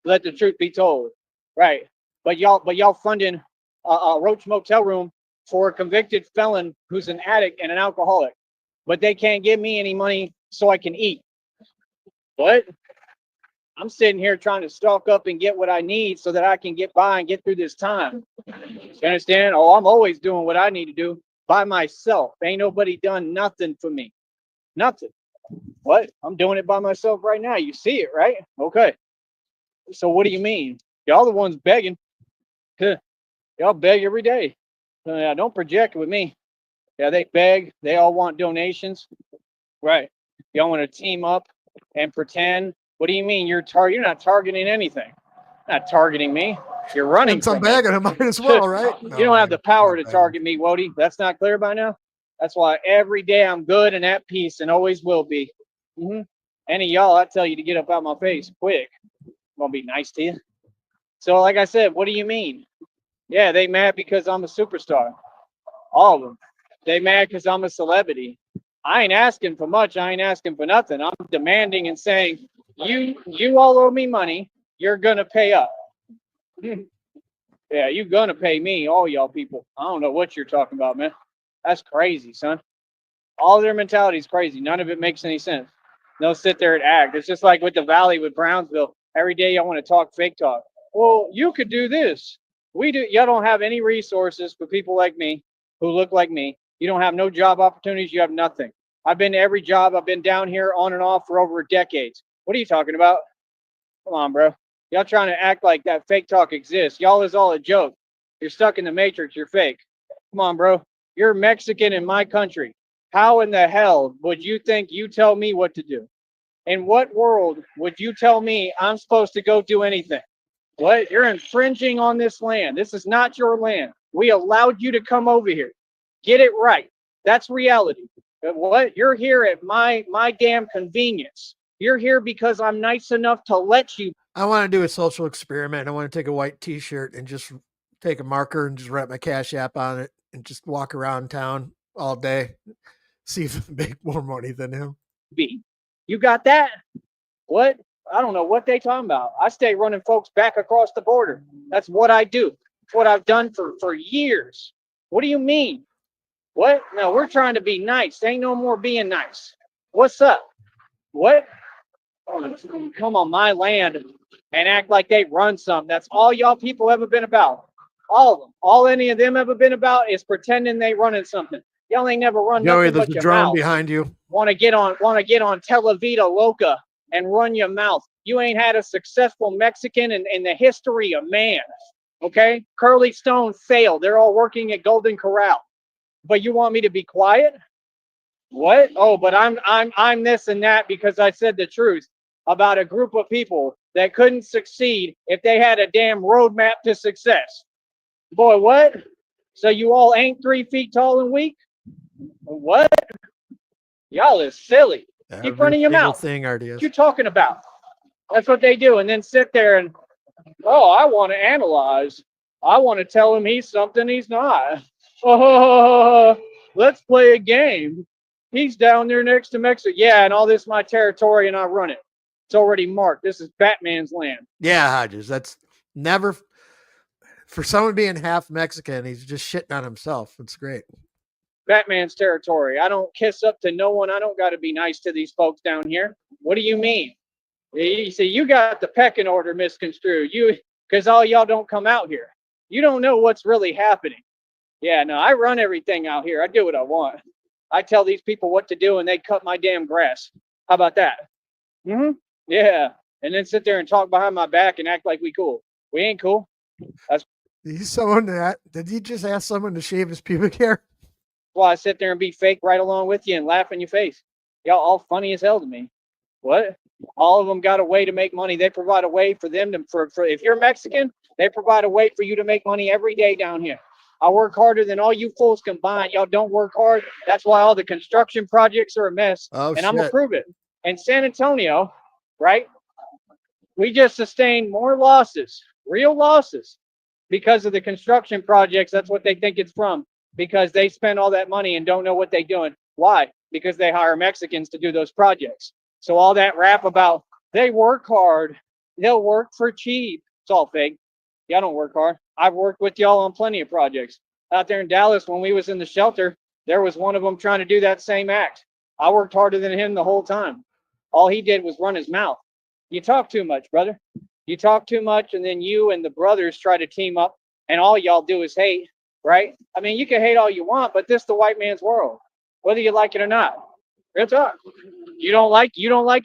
let the truth be told. Right. But y'all funding a Roach motel room for a convicted felon who's an addict and an alcoholic. But they can't give me any money so I can eat. What? I'm sitting here trying to stalk up and get what I need so that I can get by and get through this time. You understand? Oh, I'm always doing what I need to do by myself. Ain't nobody done nothing for me. Nothing. What? I'm doing it by myself right now. You see it, right? Okay. So what do you mean? Y'all the ones begging. Y'all beg every day. Don't project with me. Yeah, they beg. They all want donations. Right. Y'all want to team up and pretend. What do you mean? You're not targeting anything. Not targeting me. You're running
Since I'm
from me.
begging, I might as well, right?
You don't have the power to target me, Wody. That's not clear by now. That's why every day I'm good and at peace and always will be. Any of y'all, I tell you to get up out my face quick. I'm gonna be nice to you. So, like I said, what do you mean? Yeah, they mad because I'm a superstar. All of them. They mad because I'm a celebrity. I ain't asking for much. I ain't asking for nothing. I'm demanding and saying, you all owe me money. You're gonna pay up. Yeah, you gonna pay me, all y'all people. I don't know what you're talking about, man. That's crazy, son. All their mentality is crazy. None of it makes any sense. They'll sit there and act. It's just like with the Valley with Brownsville. Every day y'all want to talk fake talk. Well, you could do this. We do. Y'all don't have any resources for people like me who look like me. You don't have no job opportunities. You have nothing. I've been to every job. I've been down here on and off for over decades. What are you talking about? Come on, bro. Y'all trying to act like that fake talk exists. Y'all is all a joke. You're stuck in the matrix. You're fake. Come on, bro. You're Mexican in my country. How in the hell would you think you tell me what to do? In what world would you tell me I'm supposed to go do anything? What? You're infringing on this land. This is not your land. We allowed you to come over here. Get it right. That's reality. But what? You're here at my damn convenience. You're here because I'm nice enough to let you.
I want to do a social experiment. I want to take a white t-shirt and just take a marker and just write my Cash App on it and just walk around town all day. See if I make more money than him.
Be. You got that? What? I don't know what they talking about. I stay running folks back across the border. That's what I do. It's what I've done for years. What do you mean? What? No, we're trying to be nice. Ain't no more being nice. What's up? What? Oh, come on my land and act like they run something. That's all y'all people ever been about. All of them. All any of them ever been about is pretending they running something. Y'all ain't never run
Joey,
nothing
there's
but
a
your
drone
mouth.
behind you.
Want to get on Televita Loca and run your mouth. You ain't had a successful Mexican in the history of man. Okay? Curly Stone failed. They're all working at Golden Corral. But you want me to be quiet? What? Oh, but I'm this and that because I said the truth about a group of people that couldn't succeed if they had a damn roadmap to success. Boy, what? So you all ain't 3 feet tall and weak? What? Y'all is silly. Keep running your mouth.
Thing,
what you talking about? That's what they do. And then sit there and, oh, I want to analyze. I want to tell him he's something he's not. Oh, let's play a game. He's down there next to Mexico. Yeah, and all this is my territory and I run it. It's already marked. This is Batman's land.
Yeah, Hodges. That's never, for someone being half Mexican, he's just shitting on himself. It's great.
Batman's territory. I don't kiss up to no one. I don't got to be nice to these folks down here. What do you mean? You see, you got the pecking order misconstrued. Because all y'all don't come out here. You don't know what's really happening. Yeah, no, I run everything out here. I do what I want. I tell these people what to do and they cut my damn grass. How about that? Yeah. And then sit there and talk behind my back and act like we cool. We ain't cool.
Did he just ask someone to shave his pubic hair?
Well, I sit there and be fake right along with you and laugh in your face. Y'all all funny as hell to me. What? All of them got a way to make money. They provide a way for them to, for if you're Mexican, they provide a way for you to make money every day down here. I work harder than all you fools combined. Y'all don't work hard. That's why all the construction projects are a mess.
Oh,
and I'm going to prove it. In San Antonio, right? We just sustained more losses, real losses, because of the construction projects. That's what they think it's from, because they spend all that money and don't know what they're doing. Why? Because they hire Mexicans to do those projects. So all that rap about they work hard, they'll work for cheap. It's all fake. Y'all don't work hard. I've worked with y'all on plenty of projects. Out there in Dallas, when we was in the shelter, there was one of them trying to do that same act. I worked harder than him the whole time. All he did was run his mouth. You talk too much, brother. You talk too much, and then you and the brothers try to team up, and all y'all do is hate, right? I mean, you can hate all you want, but this is the white man's world, whether you like it or not. Real talk. You don't like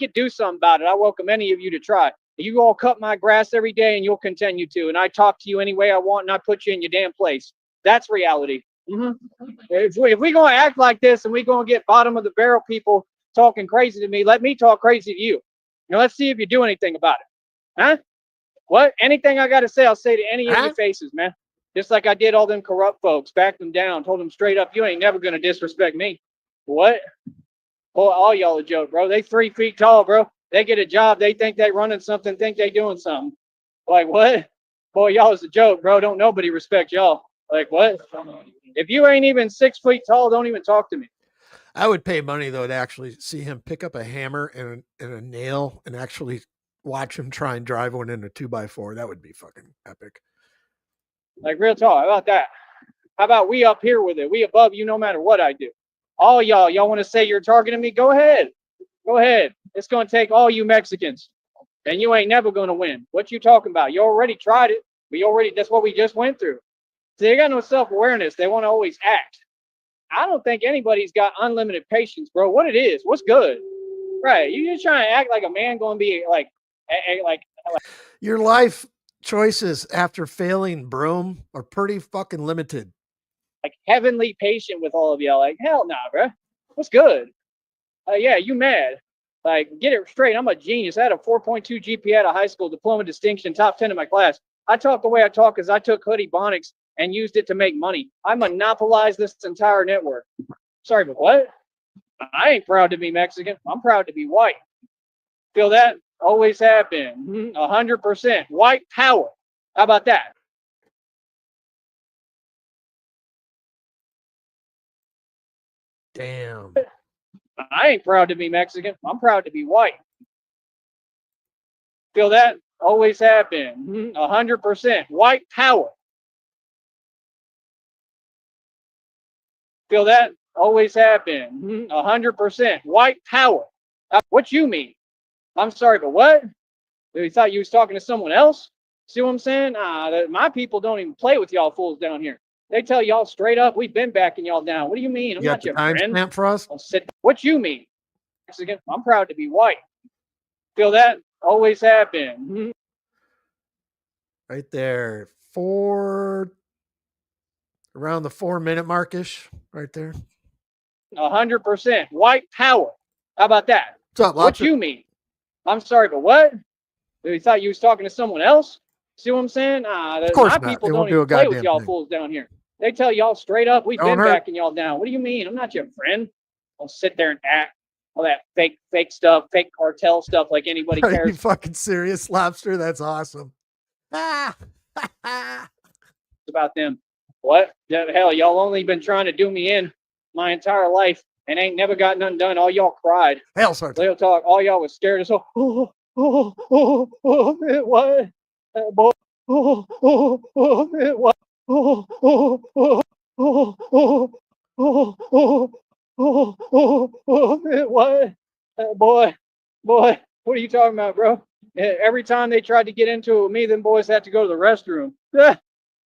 it, do something about it. I welcome any of you to try. You all cut my grass every day and you'll continue to. And I talk to you any way I want and I put you in your damn place. That's reality. If we're going to act like this and we're going to get bottom of the barrel people talking crazy to me, let me talk crazy to you. Now let's see if you do anything about it. Huh? What? Anything I got to say, I'll say to any of your faces, man. Just like I did all them corrupt folks, backed them down, told them straight up, you ain't never going to disrespect me. What? Boy, all y'all a joke, bro. They 3 feet tall, bro. They get a job. They think they running something, think they doing something. Like, what? Boy, y'all is a joke, bro. Don't nobody respect y'all. Like what? If you ain't even 6 feet tall, don't even talk to me.
I would pay money though to actually see him pick up a hammer and a nail and actually watch him try and drive one in a 2x4. That would be fucking epic.
Like real talk. How about that? How about we up here with it? We above you no matter what I do. All y'all want to say you're targeting me? Go ahead. Go ahead. It's going to take all you Mexicans. And you ain't never going to win. What you talking about? You already tried it. That's what we just went through. So they got no self-awareness. They want to always act. I don't think anybody's got unlimited patience, bro. What it is? What's good? Right. You just trying to act like a man going to be like
your life choices after failing Broom are pretty fucking limited.
Like heavenly patient with all of y'all. Like, hell nah, bro. What's good? Yeah, you mad. Like, get it straight. I'm a genius. I had a 4.2 GPA out of high school, diploma distinction, top 10 in my class. I talk the way I talk because I took hoodie bonics and used it to make money. I monopolized this entire network. Sorry, but what? I ain't proud to be Mexican. I'm proud to be white. Feel that? Always have been. 100% white power. How about that?
Damn.
I ain't proud to be Mexican. I'm proud to be white. Feel that? Always have been. 100% white power. Feel that? Always have been. 100% white power. What you mean? I'm sorry, but what? You thought you was talking to someone else? See what I'm saying? My people don't even play with y'all fools down here. They tell y'all straight up, we've been backing y'all down. What do you mean? I'm not your friend.
Timestamp for us?
What you mean? Mexican. I'm proud to be white. Feel that? Always have been.
Right there. Around the 4-minute markish, right there.
100% white power. How about that?
What's up,
What you mean? I'm sorry, but what? You thought you was talking to someone else? See what I'm saying?
Of course
my
not.
people
They
don't
won't do
even
a
play with
goddamn
y'all
thing.
fools down here. They tell y'all straight up, we've
Don't
been
hurt.
backing y'all down. What do you mean? I'm not your friend. Don't sit there and act all that fake stuff, fake cartel stuff like anybody
Are
cares
you fucking serious, Lobster? That's awesome.
about them. What? Hell, y'all only been trying to do me in my entire life and ain't never got nothing done. All y'all cried.
Hell, Sergeant.
Real talk. All y'all was scared as what? Boy. What? What? Boy, what are you talking about, bro? Every time they tried to get into it with me, them boys had to go to the restroom.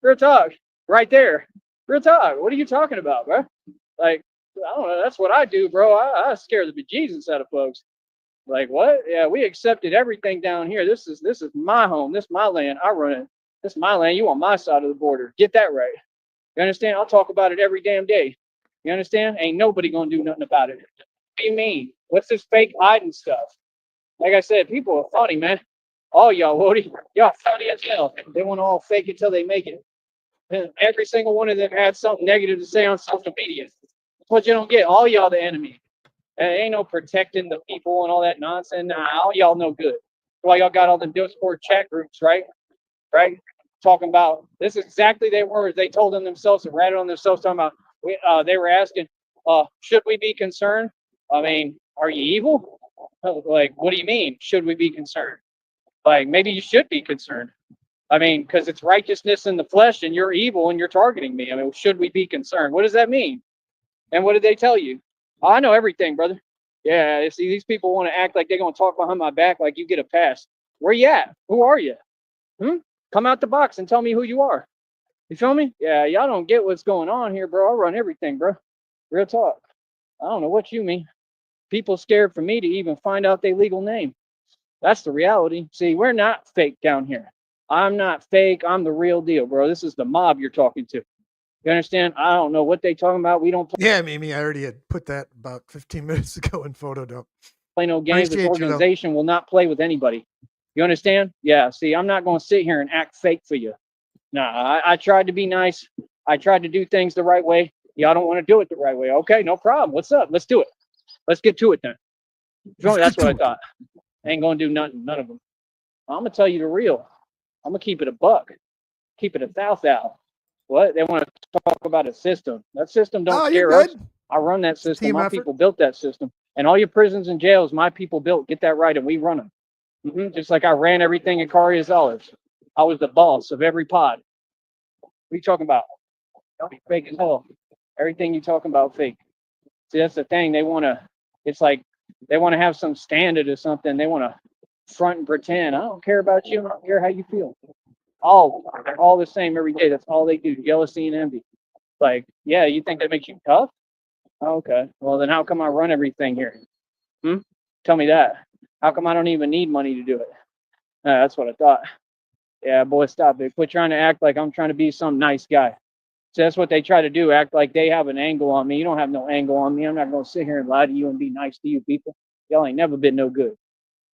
Real talk, right there. Real talk. What are you talking about, bro? Like, I don't know. That's what I do, bro. I scare the bejesus out of folks. Like, what? Yeah, we accepted everything down here. This is my home. This is my land. I run it. This is my land. You on my side of the border. Get that right. You understand? I'll talk about it every damn day. You understand? Ain't nobody gonna do nothing about it. What do you mean? What's this fake hiding stuff? Like I said, people are funny, man. All y'all, Woody, y'all funny as hell. They want to all fake it till they make it. And every single one of them had something negative to say on social media. That's what you don't get. All y'all the enemy. Ain't no protecting the people and all that nonsense. Nah, all y'all no good. That's why y'all got all the Discord chat groups, right? Right? Talking about this is exactly their words. They told them themselves and ratted on themselves. Talking about they were asking, should we be concerned? I mean, are you evil? Like, what do you mean? Should we be concerned? Like, maybe you should be concerned. I mean, because it's righteousness in the flesh, and you're evil, and you're targeting me. I mean, should we be concerned? What does that mean? And what did they tell you? Oh, I know everything, brother. Yeah, see, these people want to act like they're going to talk behind my back like you get a pass. Where you at? Who are you? Come out the box and tell me who you are. You feel me? Yeah, y'all don't get what's going on here, bro. I run everything, bro. Real talk. I don't know what you mean. People scared for me to even find out their legal name. That's the reality. See, we're not fake down here. I'm not fake. I'm the real deal, bro. This is the mob you're talking to. You understand? I don't know what they talking about. We don't
Yeah, Mimi, I already had put that about 15 minutes ago in photo dump.
play no games. This
Appreciate you, though.
organization will not play with anybody. You understand? Yeah. See, I'm not going to sit here and act fake for you. Nah, I tried to be nice. I tried to do things the right way. Y'all don't want to do it the right way. Okay, no problem. What's up? Let's do it. Let's get to it then. That's what I thought. Ain't going to do nothing. None of them. I'm going to tell you the real. I'm going to keep it a buck. Keep it a thou. What? They want to talk about a system. That system don't
Oh, you're
scare us.
good.
I run that
It's a
system.
team
My
effort.
people built that system. And all your prisons and jails, my people built. Get that right, and we run them. Just like I ran everything in Corey Olives. I was the boss of every pod. What are you talking about? Don't be fake as hell. Everything you talking about fake. See, that's the thing. They want to. It's like they want to have some standard or something. They want to front and pretend. I don't care about you. I don't care how you feel. They're all the same every day. That's all they do. Jealousy and envy. Like, yeah, you think that makes you tough? Okay. Well, then how come I run everything here? Tell me that. How come I don't even need money to do it? That's what I thought. Yeah, boy, stop it. Quit trying to act like I'm trying to be some nice guy. So that's what they try to do, act like they have an angle on me. You don't have no angle on me. I'm not going to sit here and lie to you and be nice to you people. Y'all ain't never been no good.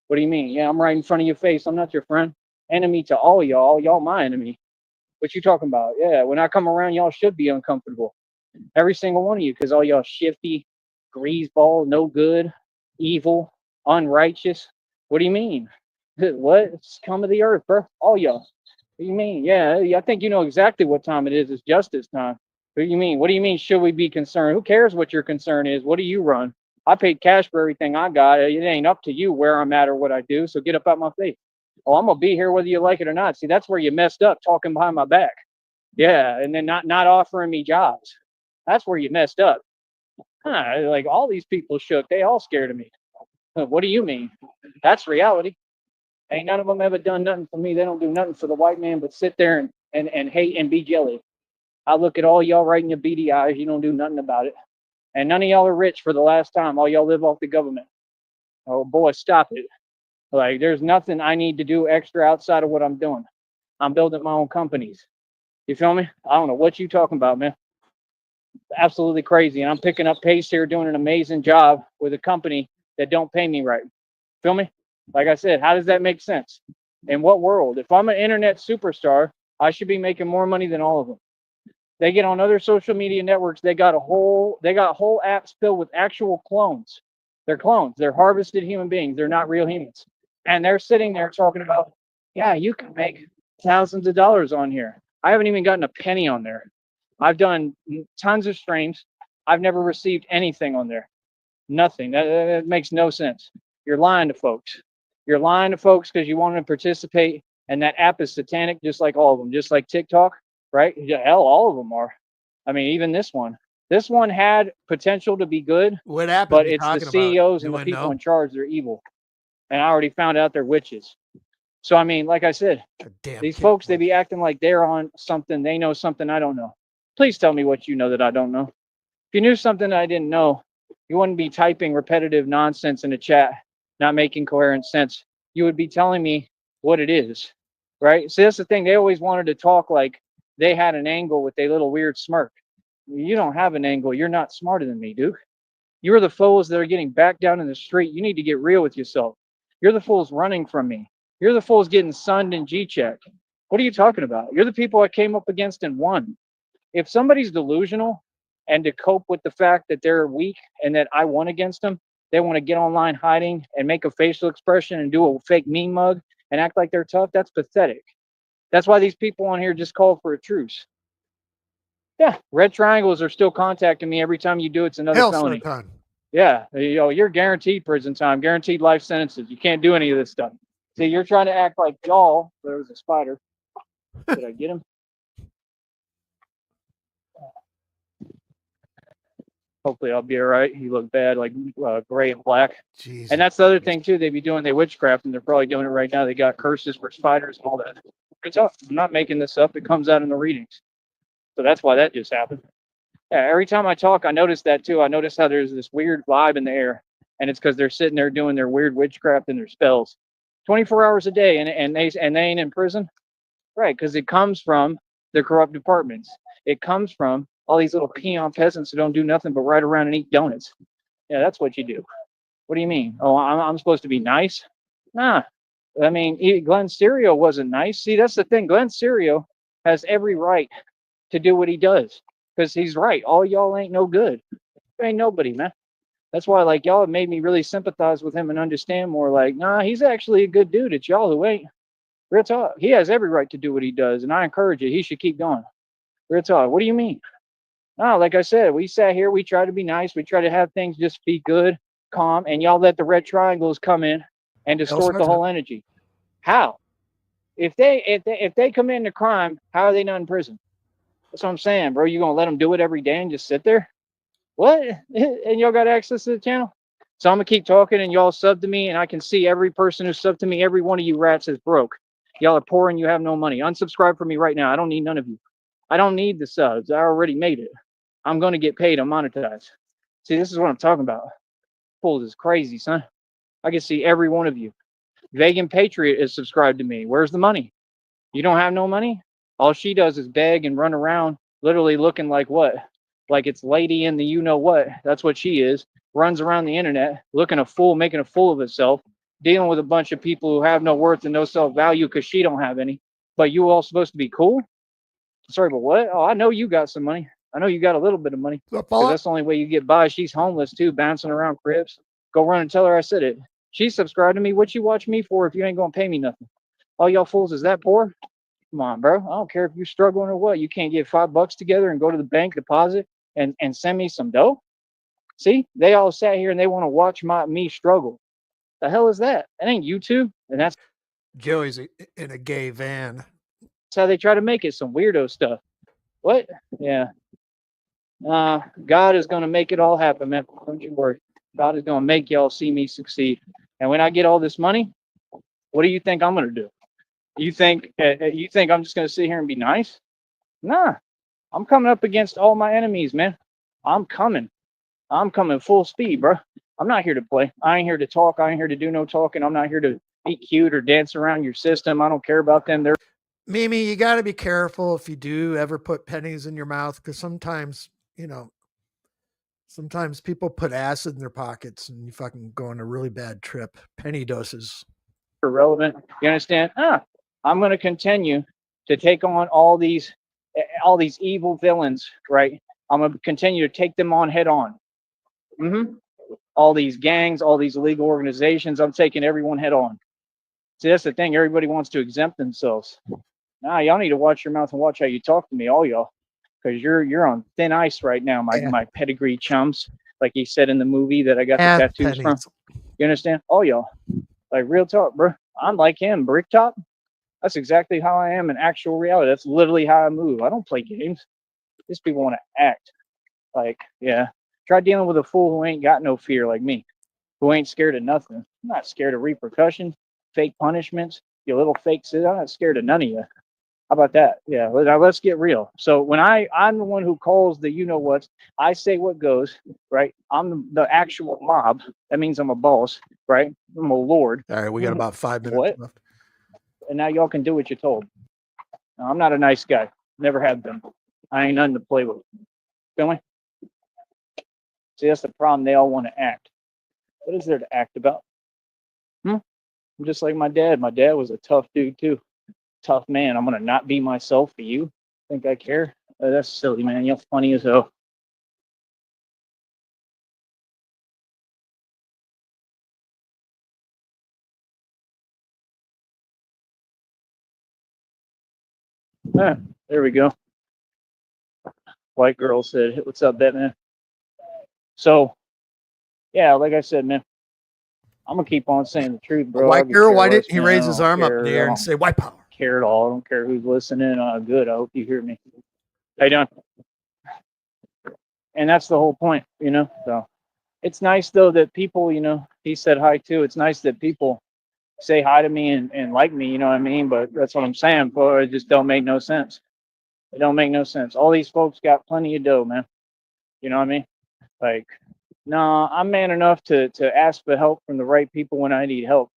What do you mean? Yeah, I'm right in front of your face. I'm not your friend. Enemy to all y'all. Y'all my enemy. What you talking about? Yeah, when I come around, y'all should be uncomfortable. Every single one of you, because all y'all shifty, greaseball, no good, evil, unrighteous. What do you mean? What? It's scum of the earth, bro. All y'all. What do you mean? Yeah, I think you know exactly what time it is. It's justice time. What do you mean? What do you mean? Should we be concerned? Who cares what your concern is? What do you run? I paid cash for everything I got. It ain't up to you where I'm at or what I do. So get up out my face. Oh, I'm gonna be here whether you like it or not. See, that's where you messed up, talking behind my back. Yeah, and then not offering me jobs. That's where you messed up. Like all these people shook. They all scared of me. What do you mean? That's reality. Ain't none of them ever done nothing for me. They don't do nothing for the white man but sit there and hate and be jelly. I look at all y'all right in your beady eyes. You don't do nothing about it. And none of y'all are rich for the last time. All y'all live off the government. Oh boy, stop it. Like there's nothing I need to do extra outside of what I'm doing. I'm building my own companies. You feel me? I don't know what you talking about, man. Absolutely crazy. And I'm picking up pace here, doing an amazing job with a company that don't pay me right. Feel me? Like I said, how does that make sense? In what world? If I'm an internet superstar, I should be making more money than all of them. They get on other social media networks. They got whole apps filled with actual clones. They're clones. They're harvested human beings. They're not real humans. And they're sitting there talking about, yeah, you can make thousands of dollars on here. I haven't even gotten a penny on there. I've done tons of streams. I've never received anything on there. Nothing. That makes no sense. You're lying to folks. You're lying to folks because you want to participate. And that app is satanic, just like all of them, just like TikTok, right? Yeah, hell, all of them are. I mean, even this one. This one had potential to be good,
What app
but
is he
it's the
talking about?
CEOs and the
Anyone
people
know?
in charge. They're evil. And I already found out they're witches. So, I mean, like I said,
Damn
these
kid
folks, they be
glitch.
acting like they're on something. They know something I don't know. Please tell me what you know that I don't know. If you knew something that I didn't know, you wouldn't be typing repetitive nonsense in a chat, not making coherent sense. You would be telling me what it is, right? So that's the thing. They always wanted to talk like they had an angle with a little weird smirk. You don't have an angle. You're not smarter than me, Duke. You're the fools that are getting back down in the street. You need to get real with yourself. You're the fools running from me. You're the fools getting sunned in G-check. What are you talking about? You're the people I came up against and won. If somebody's delusional and to cope with the fact that they're weak and that I won against them, they want to get online hiding and make a facial expression and do a fake meme mug and act like they're tough, that's pathetic. That's why these people on here just call for a truce. Yeah, red triangles are still contacting me every time you do it's another
Hell,
felony.
Sarkon.
Yeah, you're guaranteed prison time, guaranteed life sentences. You can't do any of this stuff. See, you're trying to act like y'all. There was a spider. Did I get him? Hopefully I'll be all right. He looked bad, like gray and black.
Jesus.
And that's the other thing too. They be doing their witchcraft, and they're probably doing it right now. They got curses for spiders and all that. It's up. I'm not making this up. It comes out in the readings. So that's why that just happened. Yeah, every time I talk, I notice that too. I notice how there's this weird vibe in the air, and it's because they're sitting there doing their weird witchcraft and their spells, 24 hours a day, and they ain't in prison, right? Because it comes from the corrupt departments. It comes from all these little peon peasants who don't do nothing but ride around and eat donuts. Yeah, that's what you do. What do you mean? Oh, I'm supposed to be nice? Nah. I mean, Glenn Serio wasn't nice. See, that's the thing. Glenn Serio has every right to do what he does because he's right. All y'all ain't no good. There ain't nobody, man. That's why, like, y'all have made me really sympathize with him and understand more. Like, nah, he's actually a good dude. It's y'all who ain't. Real talk. He has every right to do what he does, and I encourage it. He should keep going. Real talk. What do you mean? No, like I said, we sat here, we tried to be nice, we tried to have things just be good, calm, and y'all let the red triangles come in and distort the whole energy. How? If they commit a crime, how are they not in prison? That's what I'm saying, bro. You gonna let them do it every day and just sit there? What? And y'all got access to the channel? So I'm gonna keep talking and y'all sub to me, and I can see every person who subbed to me, every one of you rats is broke. Y'all are poor and you have no money. Unsubscribe from me right now. I don't need none of you. I don't need the subs. I already made it. I'm gonna get paid. I'm monetized. See, this is what I'm talking about. Fools is crazy, son. I can see every one of you. Vegan Patriot is subscribed to me. Where's the money? You don't have no money? All she does is beg and run around, literally looking like what? Like it's lady in the you know what. That's what she is. Runs around the internet, looking a fool, making a fool of herself, dealing with a bunch of people who have no worth and no self-value because she don't have any. But you all supposed to be cool? Sorry, but what? Oh, I know you got some money. I know you got a little bit of money. Because that's the only way you get by. She's homeless too, bouncing around cribs. Go run and tell her I said it. She subscribed to me. What you watch me for if you ain't gonna pay me nothing? All y'all fools is that poor? Come on, bro. I don't care if you're struggling or what. You can't get $5 together and go to the bank, deposit, and send me some dough. See, they all sat here and they want to watch me struggle. The hell is that? That ain't YouTube. And that's
Joey's in a gay van.
how they try to make it, some weirdo stuff. What? Yeah. God is gonna make it all happen, man. Don't you worry. God is gonna make y'all see me succeed. And when I get all this money, what do you think I'm gonna do? You think I'm just gonna sit here and be nice? Nah, I'm coming up against all my enemies, man. I'm coming full speed, bro. I'm not here to play. I ain't here to talk. I ain't here to do no talking. I'm not here to be cute or dance around your system. I don't care about them. They're
Mimi, you got to be careful if you do ever put pennies in your mouth, because sometimes, sometimes people put acid in their pockets and you fucking go on a really bad trip. Penny doses.
irrelevant. You understand? I'm going to continue to take on all these evil villains, right? I'm going to continue to take them on head on. All these gangs, all these illegal organizations, I'm taking everyone head on. See, that's the thing. Everybody wants to exempt themselves. Nah, y'all need to watch your mouth and watch how you talk to me, all y'all, because you're on thin ice right now, my pedigree chums, like he said in the movie that I got the tattoos from. You understand? All y'all, like real talk, bro. I'm like him, Bricktop. That's exactly how I am in actual reality. That's literally how I move. I don't play games. These people want to act. Like, yeah. Try dealing with a fool who ain't got no fear like me, who ain't scared of nothing. I'm not scared of repercussions, fake punishments, you little fake shit. I'm not scared of none of you. How about that? Yeah, now let's get real. So when I'm the one who calls the you know what, I say what goes, right? I'm the actual mob. That means I'm a boss, right? I'm a lord.
All right, we got about 5 minutes left.
And now y'all can do what you're told. Now, I'm not a nice guy. Never have been. I ain't nothing to play with. Feel me? See, that's the problem. They all want to act. What is there to act about? I'm just like my dad. My dad was a tough dude too. Tough man. I'm gonna not be myself for you. Think I care? That's silly, man. You're funny as hell. There we go. White girl said, "What's up, Batman?" So, yeah, like I said, man, I'm gonna keep on saying the truth, bro.
White girl, why didn't he raise his arm up in the air and say white power?
Care at all. I don't care who's listening. Good. I hope you hear me. How you doing? And that's the whole point, So it's nice though that people, he said hi too. It's nice that people say hi to me and like me, you know what I mean? But that's what I'm saying, bro. It just don't make no sense. It don't make no sense. All these folks got plenty of dough, man. You know what I mean? Like, no, I'm man enough to ask for help from the right people when I need help.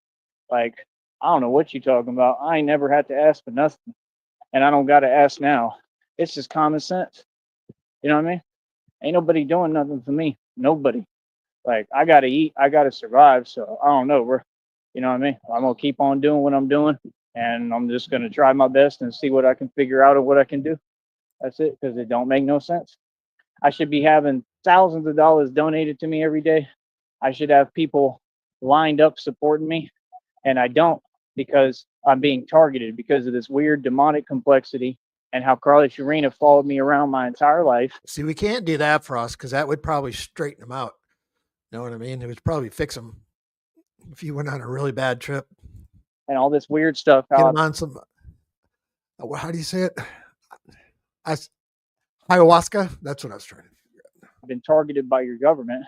Like, I don't know what you're talking about. I ain't never had to ask for nothing. And I don't got to ask now. It's just common sense. You know what I mean? Ain't nobody doing nothing for me. Nobody. Like, I got to eat. I got to survive. So, I don't know, bro. You know what I mean? I'm going to keep on doing what I'm doing. And I'm just going to try my best and see what I can figure out or what I can do. That's it. Because it don't make no sense. I should be having thousands of dollars donated to me every day. I should have people lined up supporting me. And I don't, because I'm being targeted because of this weird demonic complexity and how Carly Fiorina followed me around my entire life.
See, we can't do that, Frost, because that would probably straighten him out. You know what I mean? It would probably fix him if you went on a really bad trip.
And all this weird stuff.
Get him on some, how do you say it? Ayahuasca? That's what I was trying to figure out.
I've been targeted by your government,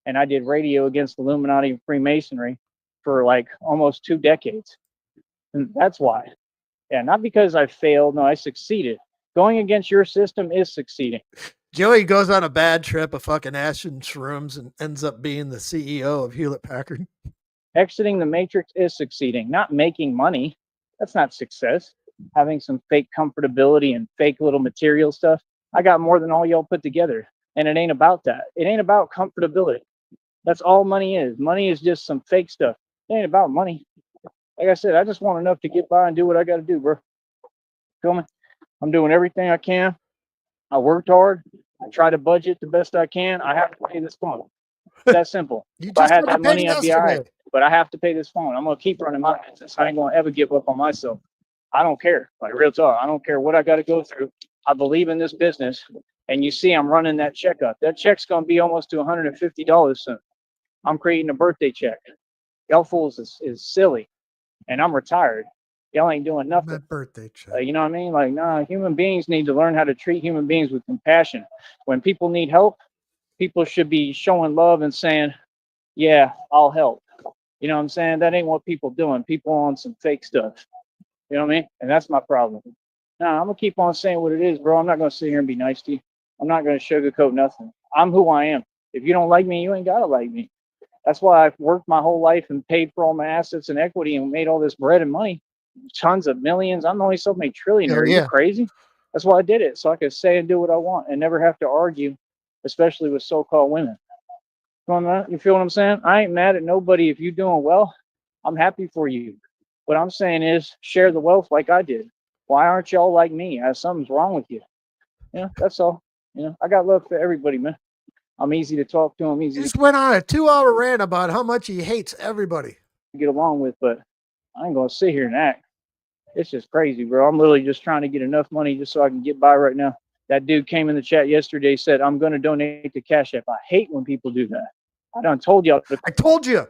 and I did radio against Illuminati and Freemasonry for like almost 2 decades. And that's why. Yeah, not because I failed. No, I succeeded. Going against your system is succeeding.
Joey goes on a bad trip of fucking ash and shrooms and ends up being the CEO of Hewlett Packard.
Exiting the matrix is succeeding. Not making money. That's not success. Having some fake comfortability and fake little material stuff. I got more than all y'all put together. And it ain't about that. It ain't about comfortability. That's all money is. Money is just some fake stuff. It ain't about money. Like I said, I just want enough to get by and do what I got to do, bro. Feel me? I'm doing everything I can. I worked hard. I try to budget the best I can. I have to pay this phone. It's that simple. If I had that money, I'd be all right. But I have to pay this phone. I'm going to keep running my business. I ain't going to ever give up on myself. I don't care. Like, real talk. I don't care what I got to go through. I believe in this business. And you see, I'm running that check up. That check's going to be almost to $150 soon. I'm creating a birthday check. Y'all fools is silly. And I'm retired. Y'all ain't doing nothing.
That birthday check.
You know what I mean? Like, nah, human beings need to learn how to treat human beings with compassion. When people need help, people should be showing love and saying, yeah, I'll help. You know what I'm saying? That ain't what people doing. People on some fake stuff. You know what I mean? And that's my problem. Nah, I'm going to keep on saying what it is, bro. I'm not going to sit here and be nice to you. I'm not going to sugarcoat nothing. I'm who I am. If you don't like me, you ain't got to like me. That's why I've worked my whole life and paid for all my assets and equity and made all this bread and money. Tons of millions. I'm the only self-made trillionaire.
Yeah.
You crazy? That's why I did it. So I could say and do what I want and never have to argue, especially with so-called women. You feel what I'm saying? I ain't mad at nobody. If you're doing well, I'm happy for you. What I'm saying is share the wealth like I did. Why aren't y'all like me? Something's wrong with you. You know, that's all. You know, I got love for everybody, man. I'm easy to talk to. I'm easy
He just
to
went on a 2-hour rant about how much he hates everybody.
get along with, but I ain't going to sit here and act. It's just crazy, bro. I'm literally just trying to get enough money just so I can get by right now. That dude came in the chat yesterday, said, I'm going to donate to Cash App. I hate when people do that. I done told y'all.
I told you,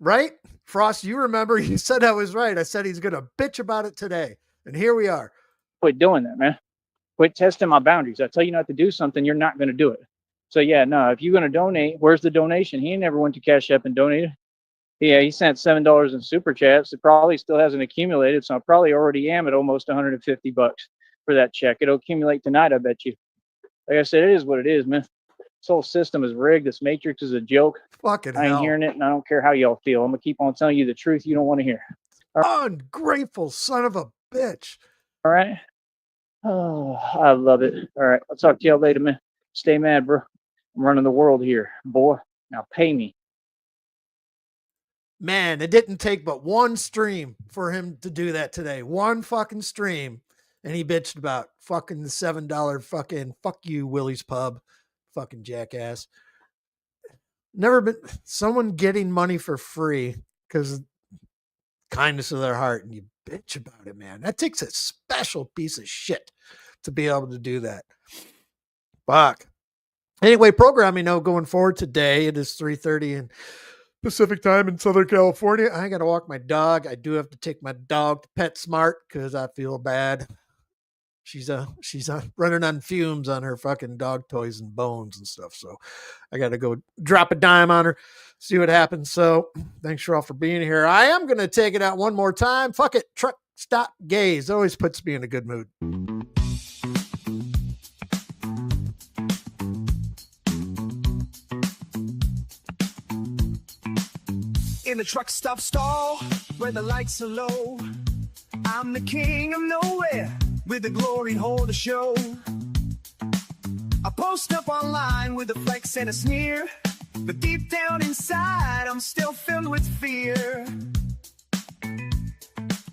right? Frost, you remember you said I was right. I said he's going to bitch about it today. And here we are.
Quit doing that, man. Quit testing my boundaries. I tell you not to do something, you're not going to do it. So, yeah, no, if you're going to donate, where's the donation? He ain't never went to Cash App and donated. Yeah, he sent $7 in super chats. It probably still hasn't accumulated, so I probably already am at almost $150 for that check. It'll accumulate tonight, I bet you. Like I said, it is what it is, man. This whole system is rigged. This matrix is a joke.
Fucking
I ain't
hell.
hearing it, and I don't care how y'all feel. I'm going to keep on telling you the truth you don't want to hear.
Ungrateful son of a bitch.
All right? Oh, I love it. All right, I'll talk to y'all later, man. Stay mad, bro. I'm running the world here, boy. Now pay me.
Man, it didn't take but one stream for him to do that today. One fucking stream. And he bitched about fucking the $7 fucking fuck you, Willie's Pub. Fucking jackass. Never been someone getting money for free because kindness of their heart, and you bitch about it, man. That takes a special piece of shit to be able to do that. Fuck. Anyway, programming note going forward today. It is 3:30 in Pacific time in Southern California. I got to walk my dog. I do have to take my dog to PetSmart because I feel bad. She's running on fumes on her fucking dog toys and bones and stuff. So I got to go drop a dime on her, see what happens. So thanks for all for being here. I am going to take it out one more time. Fuck it. Truck stop gaze always puts me in a good mood.
In the truck stop stall where the lights are low, I'm the king of nowhere with the glory hole to show. I post up online with a flex and a sneer, but deep down inside I'm still filled with fear.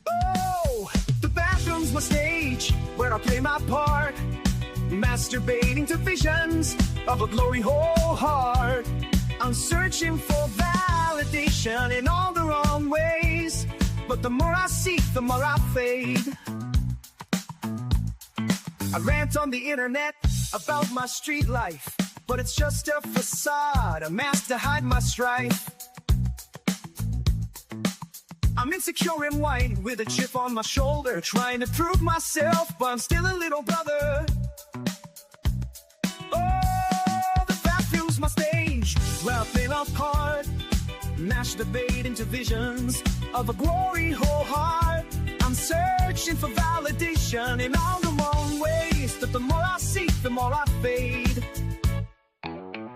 Oh, the bathroom's my stage where I play my part, masturbating to visions of a glory hole heart. I'm searching for validation in all the wrong ways, but the more I seek, the more I fade. I rant on the internet about my street life, but it's just a facade, a mask to hide my strife. I'm insecure and white with a chip on my shoulder, trying to prove myself, but I'm still a little brother. Oh, the bathroom's my stage, where I play my part, mash debate into visions of a glory whole heart. I'm searching for validation in all the wrong ways, but the more I seek, the more I fade.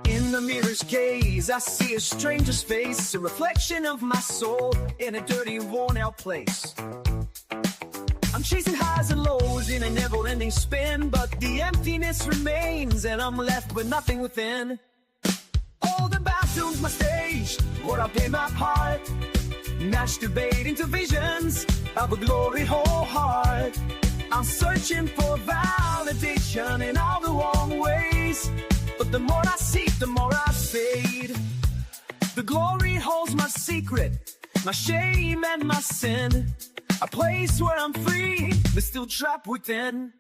In the mirror's gaze, I see a stranger's face, a reflection of my soul in a dirty, worn-out place. I'm chasing highs and lows in a never-ending spin, but the emptiness remains, and I'm left with nothing within. Oh, the bathroom's my stage, where I play my part, mash debate into visions of a glory whole heart. I'm searching for validation in all the wrong ways, but the more I seek, the more I fade. The glory holds my secret, my shame and my sin, a place where I'm free, but still trapped within.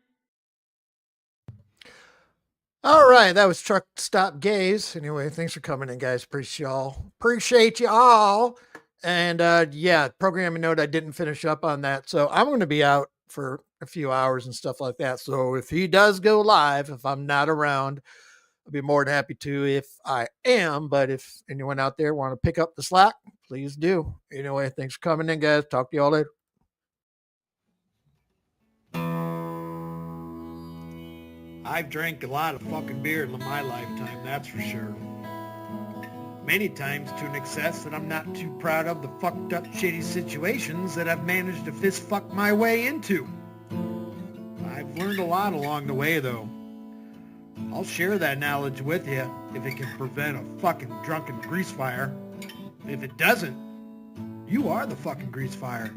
All right, that was Truck Stop Gaze. Anyway, thanks for coming in, guys. Appreciate you all. And yeah, programming note, I didn't finish up on that, so I'm going to be out for a few hours and stuff like that. So if he does go live, if I'm not around, I'll be more than happy to if I am. But if anyone out there want to pick up the slack, please do. Anyway, thanks for coming in, guys. Talk to y'all later.
I've drank a lot of fucking beer in my lifetime, that's for sure. Many times to an excess that I'm not too proud of the fucked up shitty situations that I've managed to fist fuck my way into. I've learned a lot along the way though. I'll share that knowledge with you if it can prevent a fucking drunken grease fire. If it doesn't, you are the fucking grease fire.